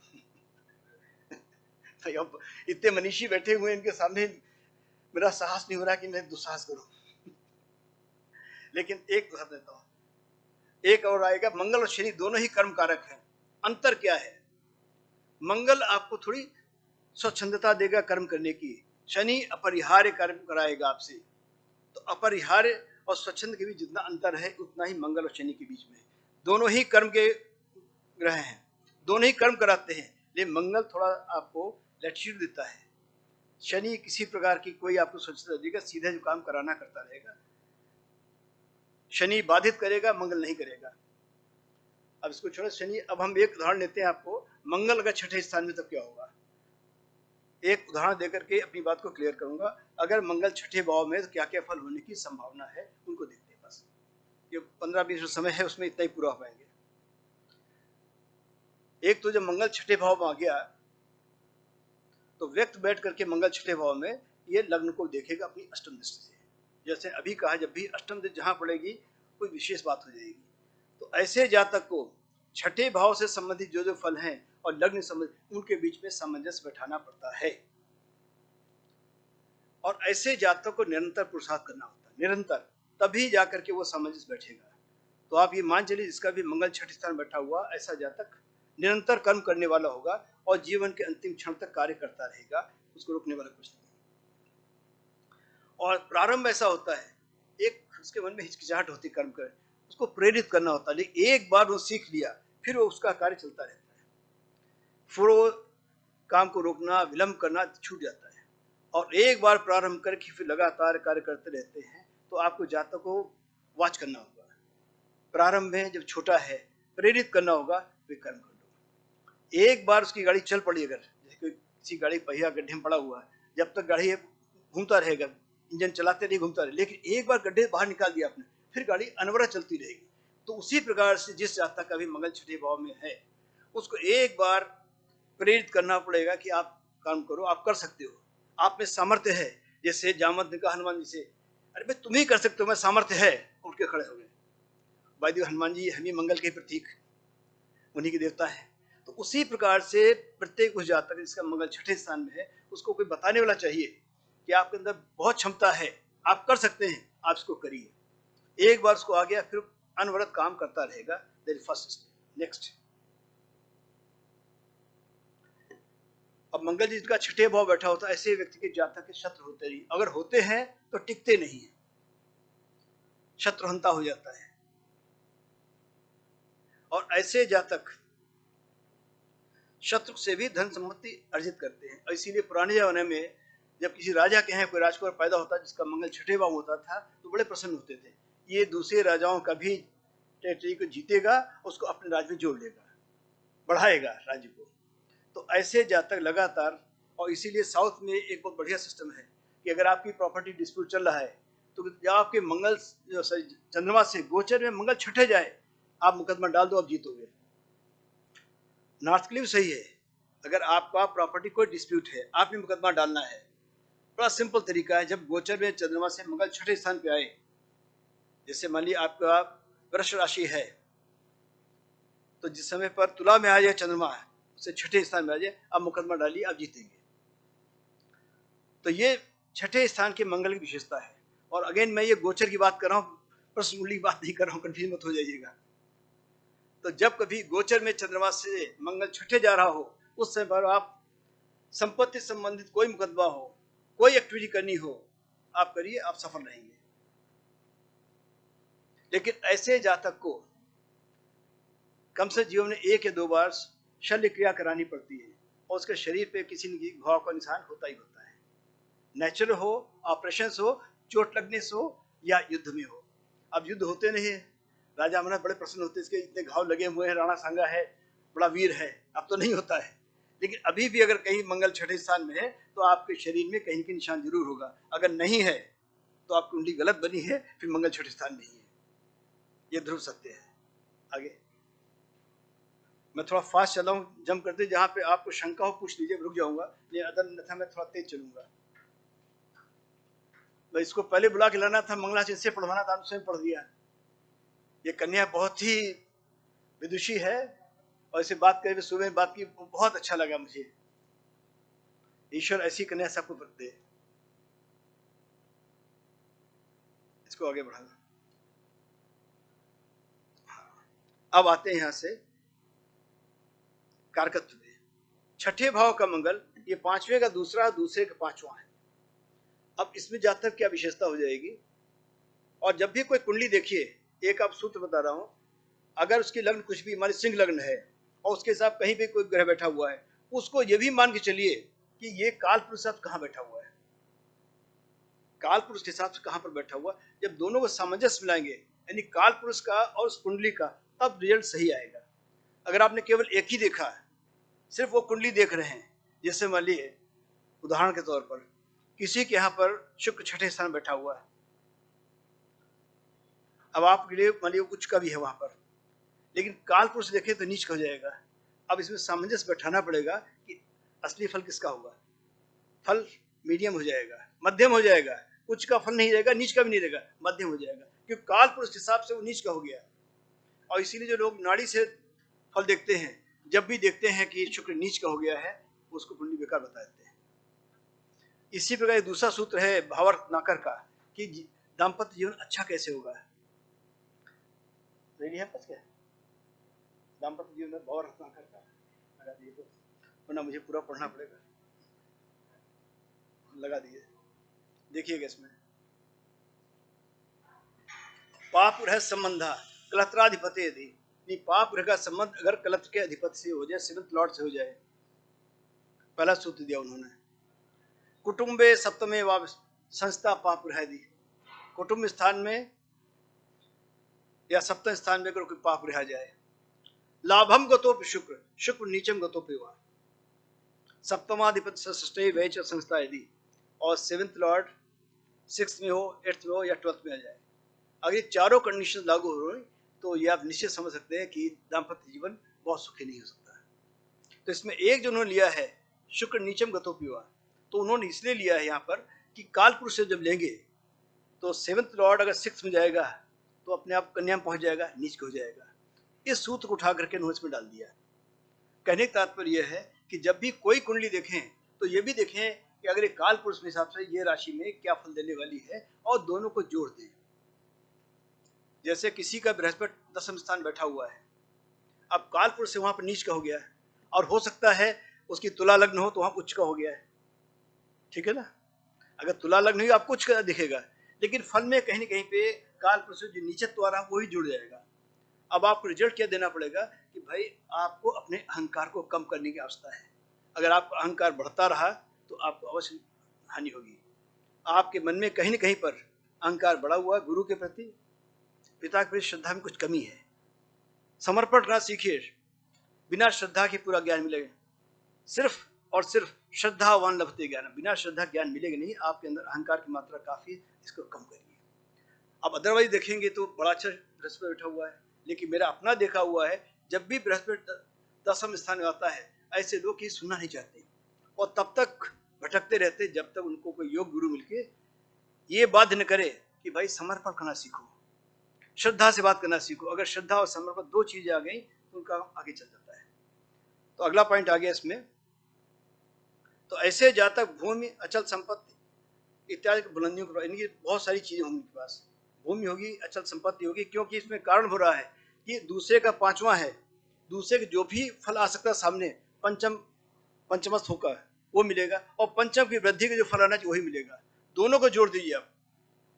A: तो अब इतने मनीषी बैठे हुए इनके सामने मेरा साहस नहीं हो रहा कि मैं दुस्साहस करूं। लेकिन एक उदाहरण देता हूं, एक और आएगा। मंगल और शनि दोनों ही कर्म कारक हैं। अंतर क्या है? मंगल आपको थोड़ी स्वच्छंदता देगा कर्म करने की, शनि अपरिहार्य कर्म कराएगा आपसे। तो अपरिहार्य और स्वच्छंद के बीच जितना अंतर है उतना ही मंगल और शनि के बीच में। दोनों ही कर्म के ग्रह हैं, दोनों ही कर्म कराते हैं, लेकिन मंगल थोड़ा आपको लैटिट्यूड देता है, शनि किसी प्रकार की कोई आपको स्वच्छता देगा, सीधे जो काम कराना करता रहेगा। शनि बाधित करेगा, मंगल नहीं करेगा। अब इसको छोड़ो शनि, अब हम एक उदाहरण लेते हैं आपको, मंगल अगर छठे स्थान में तब क्या होगा। एक उदाहरण देकर के अपनी बात को क्लियर करूंगा। अगर मंगल छठे भाव में तो क्या क्या फल होने की संभावना है, उनको देखते हैं। बस ये 15-20 समय है, उसमें इतना ही पूरा हो पाएंगे। एक तो जब मंगल छठे भाव में आ गया तो व्यक्त बैठ करके मंगल छठे भाव में ये लग्न को देखेगा अपनी अष्टम दृष्टि से। जैसे अभी कहा, जब भी अष्टम दृष्टि जहां पड़ेगी कोई विशेष बात हो जाएगी। तो ऐसे जातक को छठे भाव से संबंधित जो जो फल हैं और लग्न संबंधित उनके बीच में सामंजस्य बैठाना पड़ता है। और ऐसे जातक को निरंतर पुरुषार्थ करना होता है, निरंतर, तभी जाकर के वो सामंजस्य बैठेगा। तो आप ये मान चलिए, जिसका भी मंगल छठे स्थान बैठा हुआ ऐसा जातक निरंतर कर्म करने वाला होगा और जीवन के अंतिम क्षण तक कार्य करता रहेगा, उसको रोकने वाला कुछ नहीं। और प्रारंभ ऐसा होता है, एक उसके मन में हिचकिचाहट होती कर्म कर, उसको प्रेरित करना होता है, लेकिन एक बार वो सीख लिया फिर वो उसका कार्य चलता रहता है, फिर वो काम को रोकना विलंब करना छूट जाता है। और एक बार प्रारंभ करके फिर लगातार कार्य करते रहते हैं। तो आपको जातक को वॉच करना होगा, प्रारंभ में जब छोटा है प्रेरित करना होगा, वे कर्म कर दो। एक बार उसकी गाड़ी चल पड़ी, अगर जैसे कोई किसी गाड़ी पहिया गड्ढे में पड़ा हुआ है, जब तक गाड़ी घूमता रहेगा, इंजन चलाते नहीं घूमता रहेगा, लेकिन एक बार गड्ढे बाहर निकाल दिया आपने, फिर गाड़ी अनवरत चलती रहेगी। तो उसी प्रकार से जिस जातक का भी मंगल छठे भाव में है, उसको एक बार प्रेरित करना पड़ेगा कि आप काम करो, आप कर सकते हो, आप में सामर्थ्य है। जैसे जामवंत ने कहा हनुमान जी से, अरे भाई तुम ही कर सकते हो, मैं सामर्थ्य है, उठ के खड़े हो गए। भाई हनुमान जी हम ही मंगल के प्रतीक, उन्हीं के देवता है। तो उसी प्रकार से प्रत्येक उस जातक जिसका मंगल छठे स्थान में है, उसको कोई बताने वाला चाहिए कि आपके अंदर बहुत क्षमता है, आप कर सकते हैं, आप इसको करिए। एक बार उसको आ गया फिर अनवरत काम करता रहेगा। That is first step. Next, अब मंगल जी का छठे भाव बैठा होता है, ऐसे व्यक्ति के जातक के शत्रु होते नहीं, अगर होते हैं तो टिकते नहीं है, शत्रुहंता हो जाता है। और ऐसे जातक शत्रु से भी धन संपत्ति अर्जित करते हैं। और इसीलिए पुराने जमाने में जब किसी राजा के यहाँ कोई राजकुमार पैदा होता जिसका मंगल छठे भाव होता था, तो बड़े प्रसन्न होते थे, ये दूसरे राजाओं का भी टेरिटरी को जीतेगा, उसको अपने राज्य में जोड़ लेगा, बढ़ाएगा राज्य को। तो ऐसे जातक लगातार, और इसीलिए साउथ में एक बहुत बढ़िया सिस्टम है कि अगर आपकी प्रॉपर्टी डिस्प्यूट चल रहा है तो जब आपके मंगल चंद्रमा से गोचर में मंगल छठे जाए, आप मुकदमा डाल दो, आप जीतोगे। नॉर्थ के लिए भी सही है, अगर आपका प्रॉपर्टी कोई डिस्प्यूट है, आपने मुकदमा डालना है, बड़ा सिंपल तरीका है। जब गोचर में चंद्रमा से मंगल छठे स्थान पे आए, जैसे मान लीजिए आपका वृष राशि है, तो जिस समय पर तुला में आ जाए चंद्रमा, उससे छठे स्थान में आ जाए, आप मुकदमा डालिए, आप जीतेंगे। तो ये छठे स्थान के मंगल की विशेषता है। और अगेन मैं ये गोचर की बात कर रहा हूँ, प्रश्न की बात नहीं कर रहा हूँ, कंफ्यूज मत हो जाइएगा। तो जब कभी गोचर में चंद्रमा से मंगल छठे जा रहा हो, उस समय पर आप संपत्ति संबंधित कोई मुकदमा हो, कोई एक्टिविटी करनी हो, आप करिए, आप सफल रहेंगे। लेकिन ऐसे जातक को कम से जीवन में 1 या 2 बार शल्य क्रिया करानी पड़ती है, और उसके शरीर पे किसी न किसी घाव का निशान होता ही होता है, नेचुरल हो, ऑपरेशन हो, चोट लगने से हो, या युद्ध में हो। अब युद्ध होते नहीं है, राजा महाराज बड़े प्रसन्न होते, इसके इतने घाव लगे हुए हैं, राणा सांगा है, बड़ा वीर है, अब तो नहीं होता है। लेकिन अभी भी अगर कहीं मंगल छठे स्थान में है तो आपके शरीर में कहीं के निशान जरूर होगा। अगर नहीं है तो आपकी कुंडली गलत बनी है, फिर मंगल छठे स्थान नहीं है। ये ध्रुव सत्य है। आगे मैं थोड़ा फास्ट चल रहा हूँ, जंप करते, जहाँ पे आपको शंका हो पूछ लीजिए, रुक जाऊंगा, ये अदर अन्यथा मैं थोड़ा तेज चलूंगा। मैं इसको पहले बुला के लाना था, मंगलाचरण से पढ़वाना था, उसने पढ़ दिया। ये कन्या बहुत ही विदुषी है, और इसे बात करें, सुबह बात की, बहुत अच्छा लगा मुझे। ईश्वर ऐसी कन्या सबको दे। इसको आगे बढ़ाना। अब आते हैं यहां से कारकत्व में। छठे भाव का मंगल, ये पांचवें का दूसरा, दूसरे का पांचवा है। अब इसमें जातक क्या विशेषता हो जाएगी, और जब भी कोई कुंडली देखिए, एक आप सूत्र बता रहा हूं, अगर उसकी लग्न कुछ भी, हमारी सिंह लग्न है और उसके साथ कहीं भी कोई ग्रह बैठा हुआ है, उसको ये भी मान के चलिए कि ये काल पुरुष साथ कहां बैठा हुआ है, काल पुरुष के साथ कहां पर बैठा हुआ। जब दोनों को सामंजस्य मिलाएंगे, यानी काल पुरुष का और उस कुंडली का, तब रिजल्ट सही आएगा। अगर आपने केवल एक ही देखा, सिर्फ वो कुंडली देख रहे हैं, जैसे मान लीजिए उदाहरण के तौर पर किसी के यहाँ पर शुक्र छठे स्थान बैठा हुआ है, अब आपके लिए मान लीजिए उच्च का भी है वहां पर, लेकिन काल पुरुष देखे तो नीच का हो जाएगा। अब इसमें सामंजस्य बैठाना पड़ेगा कि असली फल किसका होगा। फल मीडियम हो जाएगा, मध्यम हो जाएगा, उच्च का फल नहीं रहेगा, नीच का भी नहीं रहेगा, मध्यम हो जाएगा, क्योंकि काल पुरुष के हिसाब से वो नीच का हो गया। और इसीलिए जो लोग नाड़ी से फल देखते हैं, जब भी देखते हैं कि शुक्र नीच का हो गया है, उसको कुंडली बेकार बता देते हैं। इसी प्रकार दूसरा सूत्र है भावार्थ नाकर का, कि दाम्पत्य जीवन अच्छा कैसे होगा। रेडी है पस क्या, दाम्पत्य जीवन में भावार्थ नाकर का लगा दिए, तो वरना मुझे पूरा पढ़ना पड़ेगा। लगा दिए, देखिएगा इसमें पाप ग्रह संबंधा कलत्राधिपति, यदि पाप ग्रह का संबंध अगर कलत्र के अधिपति से हो जाए, सेवंथ लॉर्ड से हो जाए, पहला सूत्र दिया उन्होंने। कुटुंबे सप्तमे व संस्था पाप ग्रह दी, कुटुंब स्थान में या सप्तम स्थान में अगर कोई पाप ग्रह जाए। लाभम गतोप शुक्र, शुक्र नीचम गतोप हुआ, सप्तमाधिपति षष्ठे वैच संस्था यदि, और सेवंथ लॉर्ड सिक्स में हो, एट्थ में हो, या ट्वेल्थ में आ जाए। अगर ये चारों कंडीशन लागू हो रही, तो ये आप निश्चित समझ सकते हैं कि दाम्पत्य जीवन बहुत सुखी नहीं हो सकता। तो इसमें एक जो उन्होंने लिया है शुक्र नीचम गतोपि हुआ, तो उन्होंने इसलिए लिया है यहाँ पर कि काल पुरुष से जब लेंगे तो सेवंथ लॉर्ड अगर सिक्स में जाएगा तो अपने आप कन्या में पहुंच जाएगा, नीच हो जाएगा। इस सूत्र को उठा करके उन्होंने इसमें डाल दिया। कहने का तात्पर्य यह है कि जब भी कोई कुंडली देखें तो ये भी देखें कि अगर एक काल पुरुष के हिसाब से ये राशि में क्या फल देने वाली है, और दोनों को जोड़ दें। जैसे किसी का बृहस्पति दसम स्थान बैठा हुआ है, अब काल पुरुष से वहां पर नीच का हो गया है, और हो सकता है उसकी तुला लग्न हो तो वहां उच्च का हो गया है, ठीक है ना। अगर तुला लग्न हुई आपको उच्च का दिखेगा, लेकिन फल में कहीं ना कहीं पे काल पुरुष जो नीचत्व आ रहा है वही जुड़ जाएगा। अब आपको रिजल्ट क्या देना पड़ेगा कि भाई आपको अपने अहंकार को कम करने की आवश्यकता है। अगर आपका अहंकार बढ़ता रहा तो आपको अवश्य हानि होगी। आपके मन में कहीं न कहीं पर अहंकार बढ़ा हुआ, गुरु के प्रति, पिता के प्रति श्रद्धा में कुछ कमी है। समर्पण करना सीखिए, बिना श्रद्धा के पूरा ज्ञान मिलेगा। सिर्फ और सिर्फ श्रद्धावान लभते ज्ञान, बिना श्रद्धा ज्ञान मिलेगा नहीं। आपके अंदर अहंकार की मात्रा काफी है, इसको कम करिए। अब अदरवाइज देखेंगे तो बड़ा अच्छा बृहस्पति बैठा हुआ है, लेकिन मेरा अपना देखा हुआ है, जब भी बृहस्पति दसम स्थान में आता है, ऐसे लोग ये सुनना नहीं चाहते और तब तक भटकते रहते जब तक उनको कोई योग गुरु मिलके ये बाध्य न करे कि भाई समर्पण करना सीखो, श्रद्धा से बात करना सीखो। अगर श्रद्धा और समर्पण दो चीजें आ गई तो उनका आगे चल जाता है। तो अगला पॉइंट आ गया इसमें। तो ऐसे जातक भूमि, अचल संपत्ति इत्यादि बुलंदियों पर, इनकी बहुत सारी चीजें होंगी उनके पास, भूमि होगी, अचल संपत्ति होगी, क्योंकि इसमें कारण हो रहा है कि दूसरे का पांचवा है, दूसरे के जो भी फल आ सकता है सामने, पंचमस्थ होकर वो मिलेगा, और पंचम की वृद्धि का जो फल आना चाहिए वही मिलेगा। दोनों को जोड़ दीजिए आप।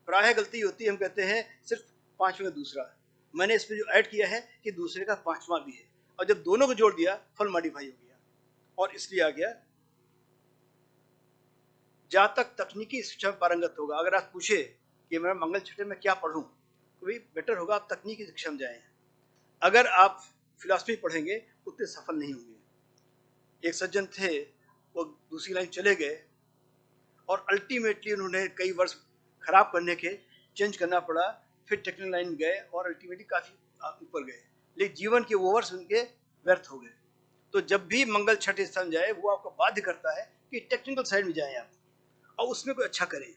A: प्रायः गलती होती है, हम कहते हैं सिर्फ पांचवें का दूसरा, मैंने इसमें जो ऐड किया है कि दूसरे का पांचवा भी है, और जब दोनों को जोड़ दिया फल मॉडिफाई हो गया, और इसलिए आ गया जातक तकनीकी शिक्षा में पारंगत होगा। अगर आप पूछे कि मैं मंगल छठे में क्या पढ़ूं, तो भाई बेटर होगा आप तकनीकी शिक्षा में जाएं। अगर आप फिलॉसफी पढ़ेंगे उतने सफल नहीं होंगे। एक सज्जन थे, वो दूसरी लाइन चले गए और अल्टीमेटली उन्होंने कई वर्ष खराब करने के चेंज करना पड़ा, फिर टेक्निकल लाइन गए और अल्टीमेटली काफ़ी ऊपर गए, लेकिन जीवन के वो वर्ष उनके व्यर्थ हो गए। तो जब भी मंगल छठे स्थान जाए, वो आपको बाध्य करता है कि टेक्निकल साइड में जाएं आप और उसमें कोई अच्छा करें।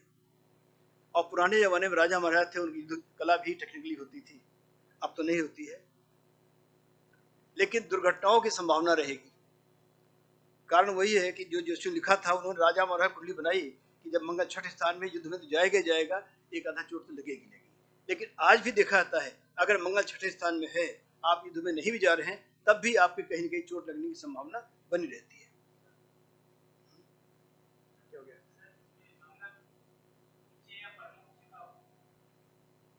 A: और पुराने ज़माने में राजा महाराज थे, उनकी युद्ध कला भी टेक्निकली होती थी, अब तो नहीं होती है, लेकिन दुर्घटनाओं की संभावना रहेगी। कारण वही है कि जो जोशी लिखा था, उन्होंने राजा महाराज कुंडली बनाई कि जब मंगल छठे स्थान में युद्ध में तो जाएगा जाएगा, एक आधा चोट तो लगेगी। लेकिन आज भी देखा जाता है, अगर मंगल छठे स्थान में है, आप युद्ध में नहीं भी जा रहे हैं, तब भी आपके कहीं न कहीं चोट लगने की संभावना बनी रहती है।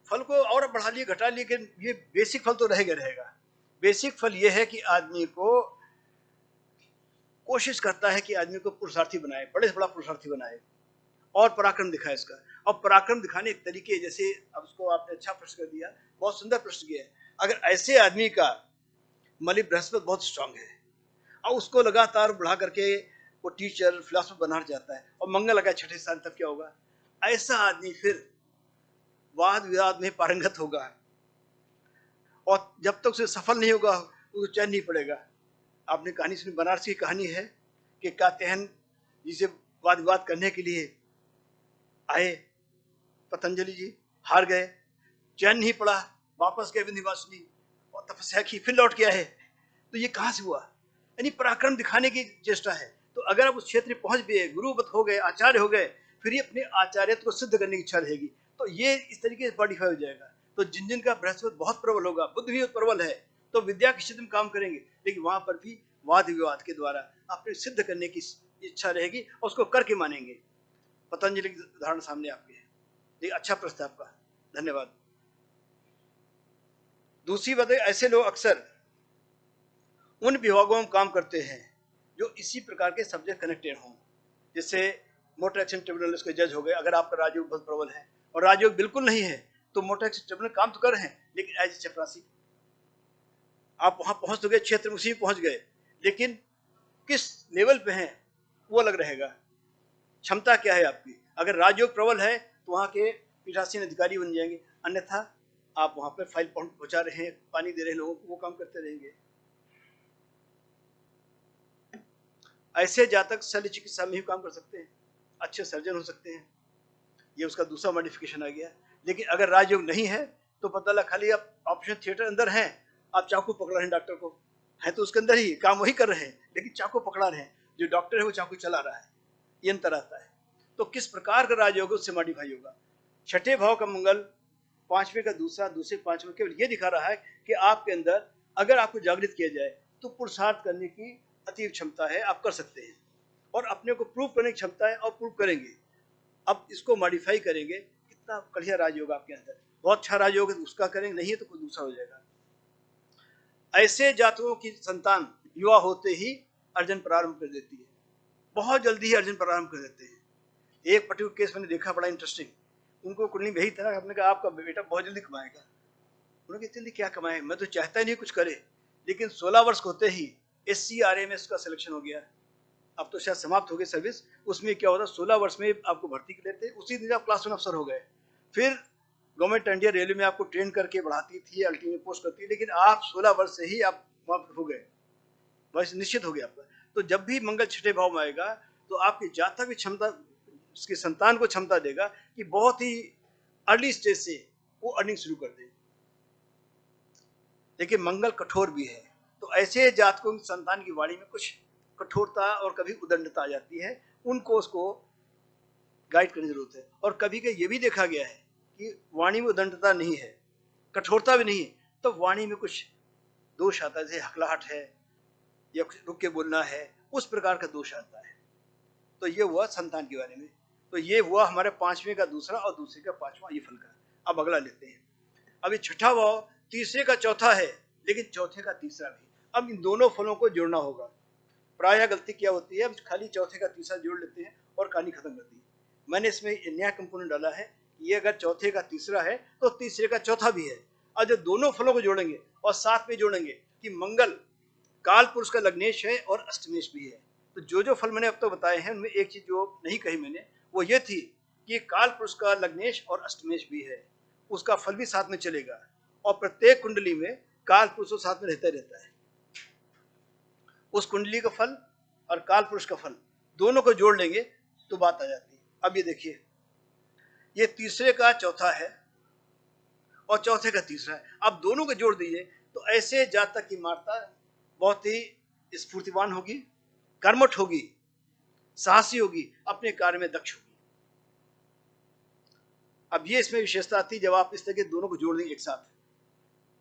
A: फल को और बढ़ा लिए घटा लिए, लेकिन ये बेसिक फल तो रहेगा। बेसिक फल ये है कि आदमी को कोशिश करता है कि आदमी को पुरुषार्थी बनाए, बड़े से बड़ा पुरुषार्थी बनाए और पराक्रम दिखाए इसका। और पराक्रम दिखाने के तरीके, जैसे अब उसको आपने अच्छा प्रश्न कर दिया, बहुत सुंदर प्रश्न किया है। अगर ऐसे आदमी का मलि बृहस्पति बहुत स्ट्रांग है और उसको लगातार बढ़ा करके वो टीचर फिलोसफर बनाना चाहता है और मंगल लगा छठे स्थान, तब क्या होगा? ऐसा आदमी फिर वाद विवाद में पारंगत होगा और जब तक उसे सफल नहीं होगा उसको चैन नहीं पड़ेगा। आपने कहानी सुनी, बनारस की कहानी है कि कात्यायन जिसे वाद विवाद करने के लिए आए, पतंजलि जी हार गए, चैन नहीं पड़ा, वापस गए विंध्यवासिनी और तपस्या की, फिर लौट के आए। तो ये कहाँ से हुआ? यानी पराक्रम दिखाने की चेष्टा है। तो अगर आप उस क्षेत्र में पहुंच गए, गुरुवत हो गए, आचार्य हो गए, फिर ये अपने आचार्यत्व को सिद्ध करने की इच्छा रहेगी, तो ये इस तरीके से मॉडिफाई हो जाएगा। तो जिन जिन का बृहस्पति बहुत प्रबल होगा, बुद्ध भी प्रबल है, तो विद्या के क्षेत्र में काम करेंगे, लेकिन वहां पर भी वाद विवाद के द्वारा अपने सिद्ध करने की इच्छा रहेगी और उसको करके मानेंगे। पतंजलि की उदाहरण सामने आपके है। ये अच्छा प्रश्न आपका, धन्यवाद। दूसरी बात है, ऐसे लोग अक्सर उन विभागों में काम करते हैं जो इसी प्रकार के सब्जेक्ट कनेक्टेड हों। जैसे मोटर एक्शन ट्रिब्यूनल के जज हो गए, अगर आपका राजयोग बहुत प्रबल है और राजयोग बिल्कुल नहीं है, तो मोटर एक्शन ट्रिब्यूनल काम तो कर रहे हैं, लेकिन एज चपरासी आप वहां पहुंच तो गए, क्षेत्र में उसी पहुंच गए, लेकिन किस लेवल पे हैं वो अलग रहेगा। क्षमता क्या है आपकी? अगर राजयोग प्रबल है तो वहां के पीठासीन अधिकारी बन जाएंगे, अन्यथा आप वहां पर फाइल पहुंचा रहे हैं, पानी दे रहे हैं लोगों को, वो काम करते रहेंगे। ऐसे जातक शल्य चिकित्सा में ही काम कर सकते हैं, अच्छे सर्जन हो सकते हैं, ये उसका दूसरा मॉडिफिकेशन आ गया। लेकिन अगर राजयोग नहीं है तो पता लगा खाली आप ऑपरेशन थिएटर अंदर हैं, आप चाकू पकड़ा रहे हैं, डॉक्टर को है तो उसके अंदर ही काम वही कर रहे हैं, लेकिन चाकू पकड़ा रहे हैं, जो डॉक्टर है वो चाकू चला रहा है, ये अंतर आता है। तो किस प्रकार का राजयोग उससे मॉडिफाई होगा। छठे भाव का मंगल पांचवें का दूसरा, दूसरे पांचवें, केवल ये दिखा रहा है कि आपके अंदर अगर आपको जागृत किया जाए तो पुरुषार्थ करने की अतीव क्षमता है, आप कर सकते हैं और अपने को प्रूव करने की क्षमता है और प्रूव करेंगे। अब इसको मॉडिफाई करेंगे, कितना बढ़िया राजयोग आपके अंदर, बहुत अच्छा राजयोग है तो उसका करेंगे, नहीं है तो कोई दूसरा हो जाएगा। ऐसे जातकों की संतान युवा होते ही अर्जन प्रारंभ कर देती है, बहुत जल्दी ही अर्जन प्रारंभ कर देते हैं। एक पर्टिकुलर केस मैंने देखा, बड़ा इंटरेस्टिंग। उनको कुंडली में यही था, हमने कहा आपका बेटा बहुत जल्दी कमाएगा। उन्होंने कहा जल्दी क्या कमाए, मैं तो चाहता ही नहीं कुछ करे, लेकिन 16 वर्ष होते ही SCRMS का सिलेक्शन हो गया। अब तो शायद समाप्त हो गई सर्विस। उसमें क्या होता है, 16 वर्ष में आपको भर्ती कर लेते, उसी दिन आप क्लास 1 अफसर हो गए। फिर गवर्नमेंट इंडिया रेलवे में आपको ट्रेन करके बढ़ाती थी, अल्टीमेट पोस्ट करती, लेकिन आप 16 वर्ष से ही आप वहां हो गए, वैसे निश्चित हो गया आपका। तो जब भी मंगल छठे भाव में आएगा तो आपकी जातक की क्षमता, उसकी संतान को क्षमता देगा कि बहुत ही अर्ली स्टेज से वो अर्निंग शुरू कर दे। लेकिन मंगल कठोर भी है, तो ऐसे जातकों की संतान की वाणी में कुछ कठोरता और कभी उदंडता आ जाती है, उनको उसको गाइड करने की जरूरत है। और कभी कभी ये भी देखा गया है कि वाणी में उदंडता नहीं है, कठोरता भी नहीं है, तो वाणी में कुछ दोष आता है, जैसे हकलाहट है या रुक के बोलना है, उस प्रकार का दोष आता है। तो ये हुआ संतान के बारे में। तो ये हुआ हमारे पांचवें का दूसरा और दूसरे का पांचवा, ये फल का। अब अगला लेते हैं। अभी छठा भाव तीसरे का चौथा है, लेकिन चौथे का तीसरा भी। अब इन दोनों फलों को जोड़ना होगा। प्रायः गलती क्या होती है, अब खाली चौथे का तीसरा जोड़ लेते हैं और कहानी खत्म कर दी। मैंने इसमें नया कंपोनेंट डाला है, ये अगर चौथे का तीसरा है तो तीसरे का चौथा भी है। और जब दोनों फलों को जोड़ेंगे और साथ में जोड़ेंगे कि मंगल काल पुरुष का लग्नेश है और अष्टमेश भी है। तो जो फल मैंने अब तक बताए हैं उनमें एक चीज जो नहीं कही मैंने वो ये थी कि काल पुरुष का लग्नेश और अष्टमेश भी है, उसका फल भी साथ में चलेगा और प्रत्येक कुंडली में काल पुरुष साथ में रहता है। उस कुंडली का फल और काल पुरुष का फल दोनों को जोड़ लेंगे तो बात आ जाती है। अब ये देखिए, ये तीसरे का चौथा है और चौथे का तीसरा है। अब दोनों को जोड़ दीजिए तो ऐसे जातक की माता बहुत ही स्फूर्तिवान होगी, कर्मठ होगी, साहसी होगी, अपने कार्य में दक्ष होगी। अब ये इसमें विशेषता आती है जब आप इस तरह के दोनों को जोड़ देंगे एक साथ।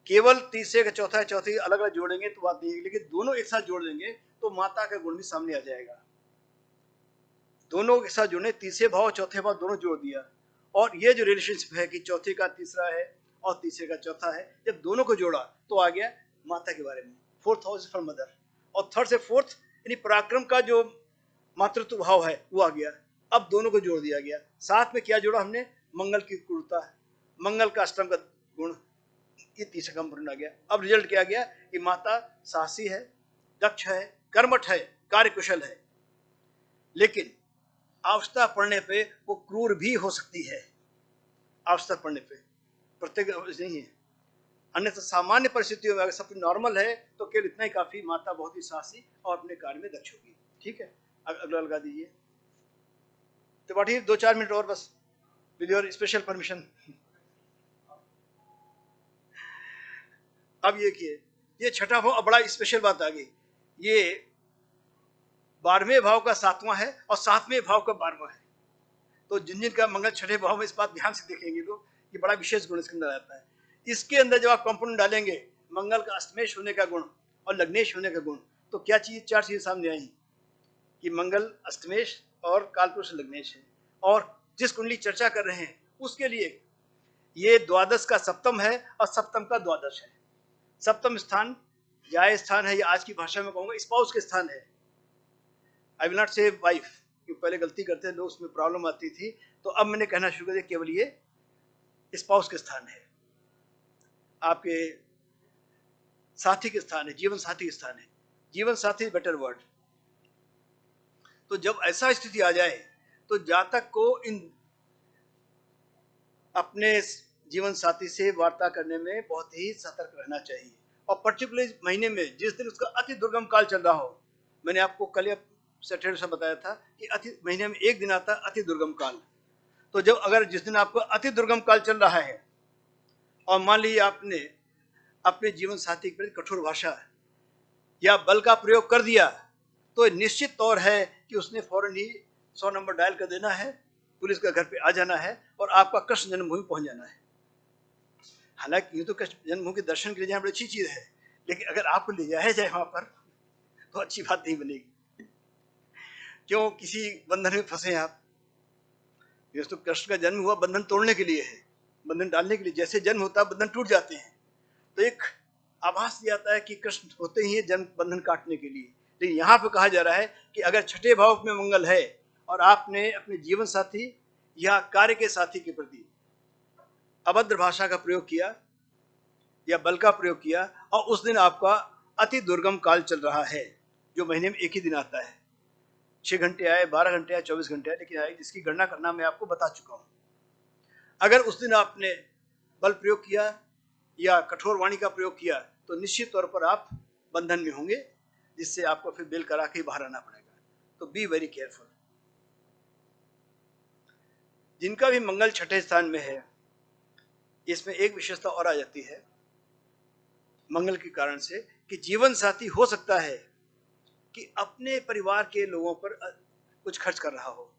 A: केवल तीसरे का चौथा है, चौथे अलग अलग जोड़ेंगे तो बात नहीं है, लेकिन दोनों एक साथ जोड़ देंगे तो माता का गुण भी सामने आ जाएगा। दोनों के साथ जोड़ने, तीसरे भाव चौथे भाव दोनों जोड़ दिया और ये जो रिलेशनशिप है कि चौथे का तीसरा है और तीसरे का चौथा है, जब दोनों को जोड़ा तो आ गया माता के बारे में। फोर्थ हाउस फॉर मदर और थर्ड से फोर्थ यानी पराक्रम का जो मातृत्व भाव है वो आ गया। अब दोनों को जोड़ दिया गया। साथ में क्या जोड़ा हमने? मंगल की क्रूरता, मंगल का अष्टम का गुण, ये तीसरा कंपोनेंट आ गया। अब रिजल्ट क्या गया कि माता साहसी है, दक्ष है, कर्मठ है, कार्यकुशल है, लेकिन आवश्यकता पड़ने पे वो क्रूर भी हो सकती है। आवश्यकता पड़ने पे, प्रत्येक नहीं है। अन्यथा सामान्य परिस्थितियों में अगर सब नॉर्मल है तो केवल इतना ही काफी, माता बहुत ही साहसी और अपने कार्य में दक्ष होगी। ठीक है, अगला लगा दीजिए। तो बाटी 2-4 मिनट और बस, विद योर स्पेशल परमिशन। अब ये किए, ये छठा भाव बड़ा स्पेशल बात आ गई। ये 12वें भाव का 7वां है और 7वें भाव का 12वां है। तो जिन जिन का मंगल छठे भाव में, इस बात ध्यान से देखेंगे तो ये बड़ा विशेष गुण इसके अंदर आता है। इसके अंदर जब आप कंपोनेंट डालेंगे मंगल का अष्टमेश होने का गुण और लग्नेश होने का गुण, तो क्या चीज, 4 चीजें सामने आई कि मंगल अष्टमेश और कालपुरुष लग्नेश है। और जिस कुंडली चर्चा कर रहे हैं उसके लिए ये द्वादश का सप्तम है और सप्तम का द्वादश है। सप्तम स्थान जाय स्थान है, या आज की भाषा में कहूंगा स्पाउस के स्थान है। आई विल नॉट से वाइफ, कि पहले गलती करते हैं लोग, उसमें प्रॉब्लम आती थी, तो अब मैंने कहना शुरू कर दिया केवल ये स्पाउस के स्थान है, आपके साथी के स्थान है, जीवन साथी के स्थान है। जीवन साथी बेटर वर्ड। तो जब ऐसा स्थिति आ जाए तो जातक को इन अपने जीवन साथी से वार्ता करने में बहुत ही सतर्क रहना चाहिए। और पर्टिकुलर महीने में जिस दिन उसका अति दुर्गम काल चल रहा हो, मैंने आपको कल या सैटरडे से बताया था कि अति महीने में एक दिन आता है अति दुर्गम काल। तो जब अगर जिस दिन आपको अति दुर्गम काल चल रहा है और मान लीजिए आपने अपने जीवन साथी के प्रति कठोर भाषा या बल का प्रयोग कर दिया, तो निश्चित तौर है कि उसने फौरन ही 100 नंबर डायल कर देना है, पुलिस का घर पे आ जाना है और आपका कृष्ण जन्मभूमि पहुंच जाना है। हालांकि ये तो कृष्ण जन्मभूमि के दर्शन के लिए जाना बड़ी अच्छी चीज है, लेकिन अगर आपको ले जाया जाए वहां पर तो अच्छी बात नहीं बनेगी। क्यों किसी बंधन में फंसे आप? ये तो कृष्ण का जन्म हुआ बंधन तोड़ने के लिए है, बंधन डालने के लिए। जैसे जन्म होता है बंधन टूट जाते हैं, तो एक आभास दिया जाता है कि कृष्ण होते ही जन्म बंधन काटने के लिए। लेकिन यहाँ पे कहा जा रहा है कि अगर छठे भाव में मंगल है और आपने अपने जीवन साथी या कार्य के साथी के प्रति अभद्र भाषा का प्रयोग किया या बल का प्रयोग किया और उस दिन आपका अति दुर्गम काल चल रहा है, जो महीने में एक ही दिन आता है, 6 घंटे आए, 12 घंटे आए, 24 घंटे आए, लेकिन आए, जिसकी गणना करना मैं आपको बता चुका हूं। अगर उस दिन आपने बल प्रयोग किया या कठोर वाणी का प्रयोग किया तो निश्चित तौर पर आप बंधन में होंगे, जिससे आपको फिर बेल करा के बाहर आना पड़ेगा। तो बी वेरी केयरफुल। जिनका भी मंगल छठे स्थान में है, इसमें एक विशेषता और आ जाती है मंगल के कारण से कि जीवन साथी हो सकता है कि अपने परिवार के लोगों पर कुछ खर्च कर रहा हो।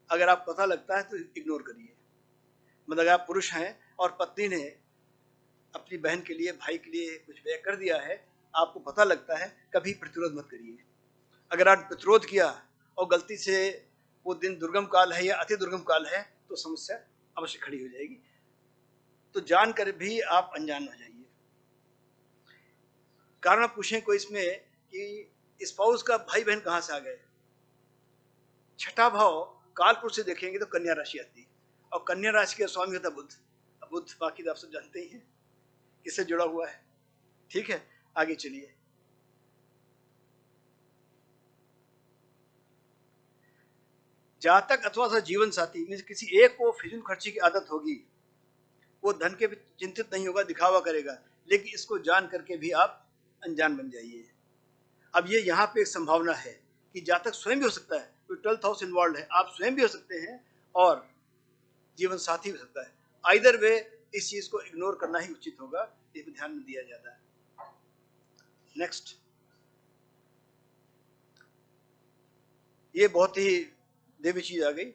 A: अगर आप पता लगता है तो इग्नोर करिए। मतलब अगर आप पुरुष हैं और पत्नी ने अपनी बहन के लिए, भाई के लिए कुछ व्यय कर दिया है, आपको पता लगता है, कभी प्रतिरोध मत करिए। अगर आप प्रतिरोध किया और गलती से वो दिन दुर्गम काल है या अति दुर्गम काल है तो समस्या अवश्य खड़ी हो जाएगी। तो जानकर भी आप अनजान हो जाइए। कारण पूछें कोई इसमें कि स्पाउस का भाई बहन कहां से आ गए। छठा भाव कालपुरुष से देखेंगे तो कन्या राशि आती है और कन्या राशि का स्वामी होता बुध। अब बुध बाकी तो आप सब जानते ही हैं किससे जुड़ा हुआ है। ठीक है, आगे चलिए। जातक अथवा सा जीवन साथी मीन्स किसी एक को फिजूल खर्ची की आदत होगी, वो धन के भी चिंतित नहीं होगा, दिखावा करेगा, लेकिन इसको जान करके भी आप अनजान बन जाइए। अब ये यहाँ पे एक संभावना है कि जातक स्वयं भी हो सकता है, तो 12th हाउस इन्वॉल्व है, आप स्वयं भी हो सकते हैं और जीवन साथी हो सकता है। आइदर वे इस चीज को इग्नोर करना ही उचित होगा, इस पर ध्यान दिया जाता है। नेक्स्ट, ये बहुत ही देवी चीज आ गई।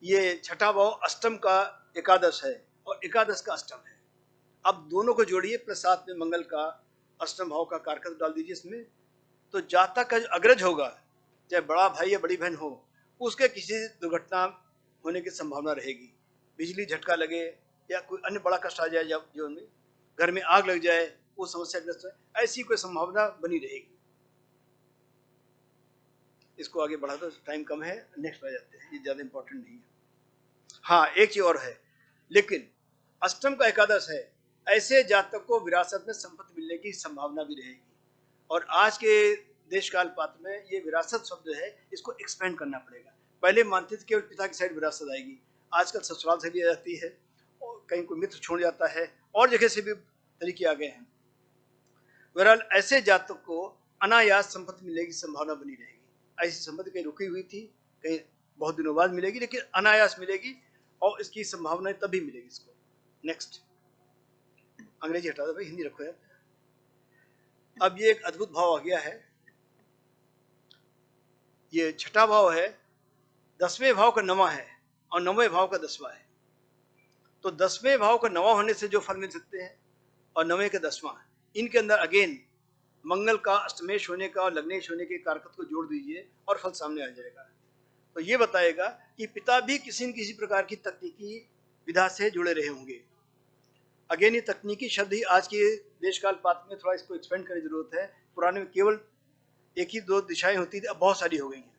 A: ये छठा भाव अष्टम का एकादश है और एकादश का अष्टम है। अब दोनों को जोड़िए, प्लस साथ में मंगल का अष्टम भाव का कारक डाल दीजिए इसमें, तो जातक का जो अग्रज होगा, चाहे बड़ा भाई या बड़ी बहन हो, उसके किसी दुर्घटना होने की संभावना रहेगी। बिजली झटका लगे या कोई अन्य बड़ा कष्ट आ जाए, जीवन में घर में आग लग जाए, वो समस्याग्रस्त है, ऐसी कोई संभावना बनी रहेगी। इसको आगे बढ़ा दो, टाइम कम है, नेक्स्ट आ जाते हैं, ये ज्यादा इंपॉर्टेंट नहीं है। हाँ, एक चीज और है, लेकिन अष्टम का एकादश है, ऐसे जातक को विरासत में संपत्ति मिलने की संभावना भी रहेगी। और आज के देश काल पात्र में ये विरासत शब्द है, इसको एक्सपेंड करना पड़ेगा। पहले मानते थे केवल पिता की साइड विरासत आएगी, आजकल ससुराल से भी आ जाती है, और कहीं कोई मित्र छोड़ जाता है, और जगह से भी तरीके आ गए हैं। बहरहाल ऐसे जातक को अनायास संपत्ति मिलने की संभावना बनी रहेगी। ऐसी संपत्ति कहीं रुकी हुई थी, कहीं बहुत दिनों बाद मिलेगी, लेकिन अनायास मिलेगी और इसकी संभावना तभी मिलेगी इसको। नेक्स्ट, अंग्रेजी हटा दो भाई, हिंदी रखो यार। अब ये एक अद्भुत भाव आ गया है, ये छठा भाव है, 10वें भाव का नवा है और 9वें भाव का 10वां है। तो 10वें भाव का नवा होने से जो फल मिल सकते हैं और 9वें का 10वां, इनके अंदर अगेन मंगल का अष्टमेश होने का और लग्नेश होने के कारक को जोड़ दीजिए और फल सामने आ जाएगा। तो ये बताएगा कि पिता भी किसी न किसी प्रकार की तकनीकी विधा से जुड़े रहे होंगे। अगेन ये तकनीकी शब्द ही आज के देश काल पात्र में थोड़ा इसको एक्सपेंड करने की जरूरत है। पुराने में केवल एक ही दो दिशाएं होती थी, अब बहुत सारी हो गई हैं।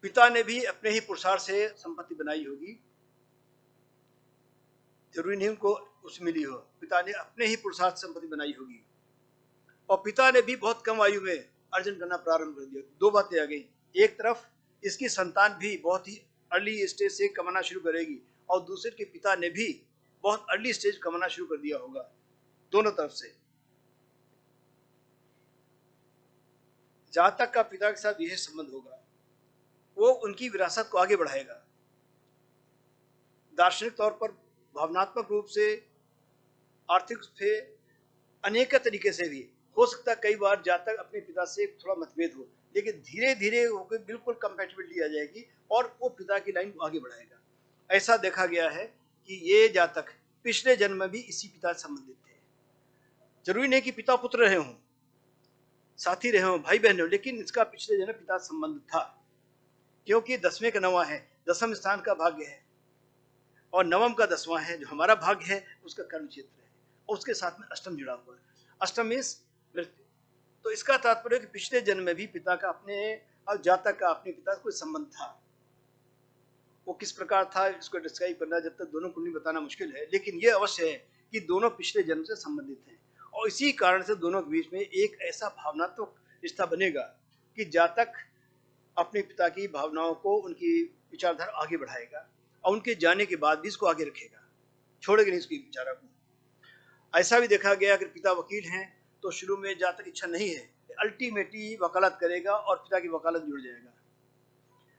A: पिता ने भी अपने ही पुरुषार्थ से संपत्ति बनाई होगी, जरूरी नहीं उनको उसमें मिली हो, पिता ने अपने ही पुरुषार्थ से संपत्ति बनाई होगी। और पिता ने भी बहुत कम आयु में अर्जन करना प्रारंभ कर दिया। दो बातें आ गई, एक तरफ इसकी संतान भी बहुत ही अर्ली स्टेज से कमाना शुरू करेगी, और दूसरे के पिता ने भी बहुत अर्ली स्टेज कमाना शुरू कर दिया होगा। दोनों तरफ से जातक का पिता के साथ विशेष संबंध होगा, वो उनकी विरासत को आगे बढ़ाएगा। दार्शनिक तौर पर, भावनात्मक रूप से, आर्थिक से, अनेक तरीके से भी हो सकता है कई बार जातक अपने पिता से थोड़ा मतभेद हो, लेकिन धीरे धीरे होकर बिल्कुल कंपैटिबिलिटी आ जाएगी और वो पिता की लाइन को आगे बढ़ाएगा। ऐसा देखा गया है कि ये जातक पिछले जन्म में भी इसी पिता से संबंधित थे। जरूरी नहीं कि पिता पुत्र रहे हों, साथी रहे हों, भाई बहन हो, लेकिन इसका पिछले जन्म पिता संबंध था, क्योंकि 10वें का 9वां है, 10वें स्थान का भाग्य है, और 9वें का 10वां है, जो हमारा भाग्य है उसका कर्म क्षेत्र है, और उसके साथ में अष्टम जुड़ा हुआ है। अष्टम मीन्स मृत्यु। तो इसका तात्पर्य कि पिछले जन्म में भी पिता का अपने और जातक का अपने पिता से कोई संबंध था। वो किस प्रकार था इसको डिस्क्राइब करना जब तक दोनों कुंडली बताना मुश्किल है, लेकिन ये अवश्य है कि दोनों पिछले जन्म से संबंधित हैं, और इसी कारण से दोनों के बीच में एक ऐसा भावनात्मक रिश्ता बनेगा कि जातक अपने पिता की भावनाओं को, उनकी विचारधारा आगे बढ़ाएगा, और उनके जाने के बाद भी इसको आगे रखेगा, छोड़ेगा नहीं इसकी विचारा को। ऐसा भी देखा गया, अगर पिता वकील हैं तो शुरू में जातक इच्छा नहीं है, अल्टीमेटली वकालत करेगा और पिता की वकालत जुड़ जाएगा।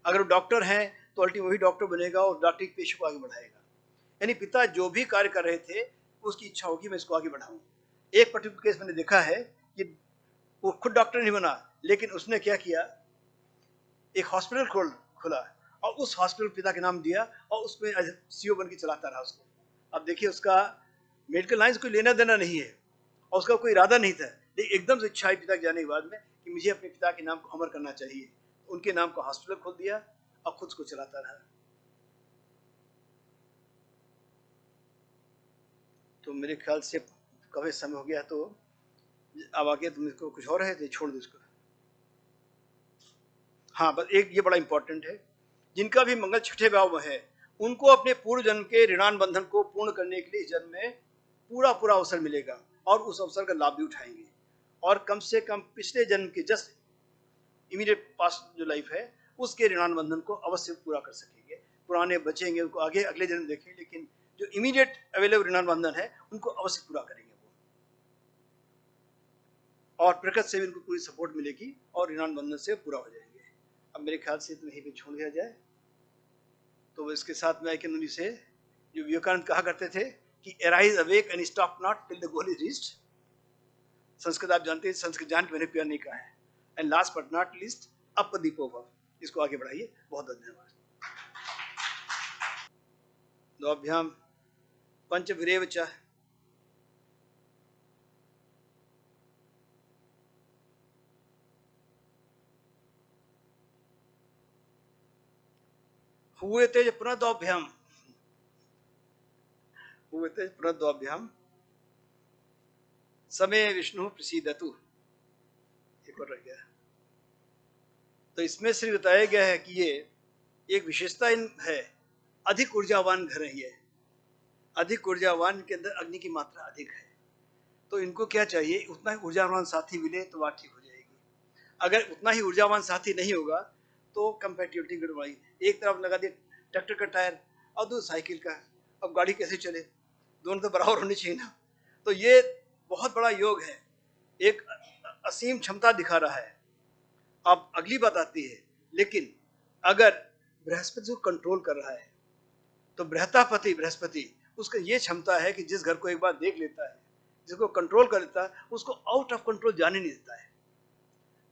A: अगर वो डॉक्टर हैं तो अल्टीमेटली वही डॉक्टर बनेगा और डॉक्टरी के पेशे को आगे बढ़ाएगा। यानी पिता जो भी कार्य कर रहे थे उसकी इच्छा होगी मैं इसको आगे बढ़ाऊं। एक पर्टिकुलर केस मैंने देखा है कि वो खुद डॉक्टर नहीं बना, लेकिन उसने क्या किया, एक हॉस्पिटल खोला और उस हॉस्पिटल पिता के नाम दिया और उसमें सीईओ बन के चलाता रहा उसको। अब देखिए, उसका मेडिकल लाइन से कोई लेना देना नहीं है और उसका कोई इरादा नहीं था, लेकिन एकदम से इच्छा आई पिता के जाने के बाद में कि मुझे अपने पिता के नाम को अमर करना चाहिए। उनके नाम का हॉस्पिटल खोल दिया और खुद को चलाता रहा। तो मेरे ख्याल से काफी समय हो गया, तो अब आगे तुम इसको कुछ और है तो छोड़ दो इसको। हाँ, बस एक ये बड़ा इंपॉर्टेंट है, जिनका भी मंगल छठे भाव में है उनको अपने पूर्व जन्म के ऋणान बंधन को पूर्ण करने के लिए इस जन्म में पूरा पूरा अवसर मिलेगा और उस अवसर का लाभ भी उठाएंगे, और कम से कम पिछले जन्म के जस्ट इमीडिएट पास्ट जो लाइफ है उसके ऋणान बंधन को अवश्य पूरा कर सकेंगे। पुराने बचेंगे उनको आगे अगले जन्म देखेंगे, लेकिन जो इमीडिएट अवेलेबल ऋणान बंधन है उनको अवश्य पूरा करेंगे वो, और प्रकृति से भी उनको पूरी सपोर्ट मिलेगी और ऋणान बंधन से पूरा हो जाएंगे। अब मेरे ख्याल से यहीं पे छोड़ दिया जाए। तो इसके साथ में आई कैन ओनली से, जो विवेकानंद कहा करते थे कि arise awake and stop not till the goal is reached. Sanskrit आप जानते हैं, संस्कृत जान के मैंने प्यार नहीं कहा है। And last but not least up दीपो भव, इसको आगे बढ़ाइए। बहुत बहुत धन्यवाद। द्वाभ्याम पंचभिरेव च हुए तेज पुनः द्वाभ्याम, हुए तेज पुनः द्वाभ्याम समय विष्णु प्रसीदतु। एक और रह गया। तो इसमें सिर्फ बताया गया है कि ये एक विशेषता इन है, अधिक ऊर्जावान घर है ये, अधिक ऊर्जावान के अंदर अग्नि की मात्रा अधिक है। तो इनको क्या चाहिए, उतना ही ऊर्जावान साथी मिले तो बात ठीक हो जाएगी। अगर उतना ही ऊर्जावान साथी नहीं होगा तो कंपैटिबिलिटी गड़बड़ाई। एक तरफ लगा दिया ट्रैक्टर का टायर और दूसरा साइकिल का, अब गाड़ी कैसे चले, दोनों तो बराबर होनी चाहिए ना। तो ये बहुत बड़ा योग है, एक असीम क्षमता दिखा रहा है। अब अगली बात आती है, लेकिन अगर बृहस्पति को कंट्रोल कर रहा है तो बृहस्पति उसका ये क्षमता है कि जिस घर को एक बार देख लेता है, जिसको कंट्रोल कर लेता है, उसको आउट ऑफ कंट्रोल जाने नहीं देता है।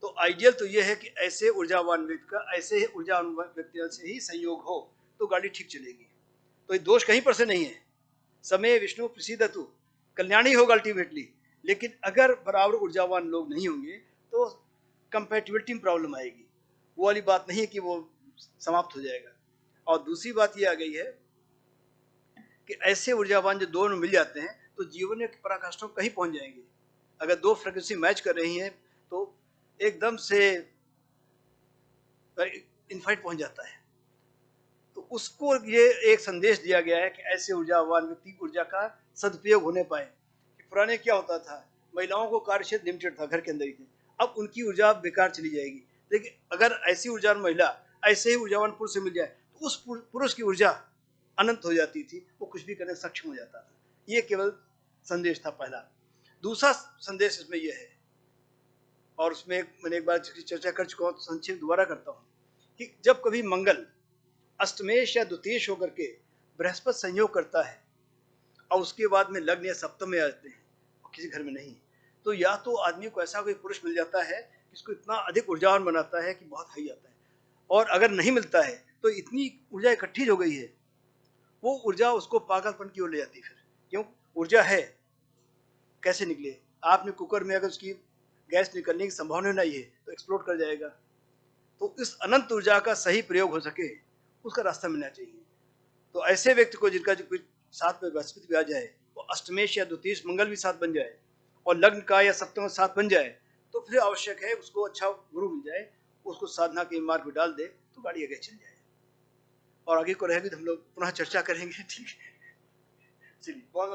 A: तो आइडियल तो ये है कि ऐसे ऊर्जावान व्यक्ति का ऐसे ही ऊर्जावान व्यक्ति से ही संयोग हो तो गाड़ी ठीक चलेगी। तो ये दोष कहीं पर से नहीं है। समय विष्णु प्रसीदतु, कल्याण ही होगा अल्टीमेटली। लेकिन अगर बराबर ऊर्जावान लोग नहीं होंगे तो कंपैटिबिलिटी में प्रॉब्लम आएगी। वो वाली बात नहीं है कि वो समाप्त हो जाएगा। और दूसरी बात ये आ गई है कि ऐसे ऊर्जावान जो दोनों मिल जाते हैं तो जीवन में पराकाष्ठा कहीं पहुंच जाएंगे। अगर दो फ्रीक्वेंसी मैच कर रही हैं तो एकदम से इनफाइट पहुंच जाता है। तो उसको ये एक संदेश दिया गया है कि ऐसे ऊर्जावान व्यक्ति ऊर्जा का सदुपयोग होने पाए। कि पुराने क्या होता था, महिलाओं को कार्य क्षेत्र लिमिटेड था, घर के अंदर ही थे, अब उनकी ऊर्जा बेकार चली जाएगी। लेकिन अगर ऐसी ऊर्जावान महिला ऐसे ही ऊर्जावान पुरुष से मिल जाए तो उस पुरुष की ऊर्जा अनंत हो जाती थी, वो कुछ भी करने सक्षम हो जाता था। ये केवल संदेश था पहला। दूसरा संदेश इसमें यह है, और उसमें मैंने एक बार चर्चा कर चुका हूँ तो संक्षेप दोबारा करता हूँ, कि जब कभी मंगल अष्टमेश या द्वितीयेश होकर के बृहस्पति संयोग करता है और उसके बाद में लग्न या सप्तम में आते हैं और किसी घर में नहीं, तो या तो आदमी को ऐसा कोई पुरुष मिल जाता है जिसको इतना अधिक ऊर्जावान बनाता है कि बहुत हाई आता है, और अगर नहीं मिलता है तो इतनी ऊर्जा इकट्ठी हो गई है, वो ऊर्जा उसको पागलपन की ओर ले जाती है। फिर क्यों, ऊर्जा है, कैसे निकले। आपने कुकर में अगर उसकी गैस निकलने की संभावना नहीं है तो एक्सप्लोड कर जाएगा। तो इस अनंत ऊर्जा का सही प्रयोग हो सके उसका रास्ता मिलना चाहिए। तो ऐसे व्यक्ति को जिनका जो कुछ साथ में बृहस्पति भी आ जाए, वो अष्टमेश या द्वितीयेश मंगल भी साथ बन जाए और लग्न का या सप्तम साथ बन जाए, तो फिर आवश्यक है उसको अच्छा गुरु मिल जाए, उसको साधना के मार्ग में डाल दे तो गाड़ी आगे चल जाए। और आगे को रहेगी तो हम लोग पुनः चर्चा करेंगे। ठीक है, चलिए बहुत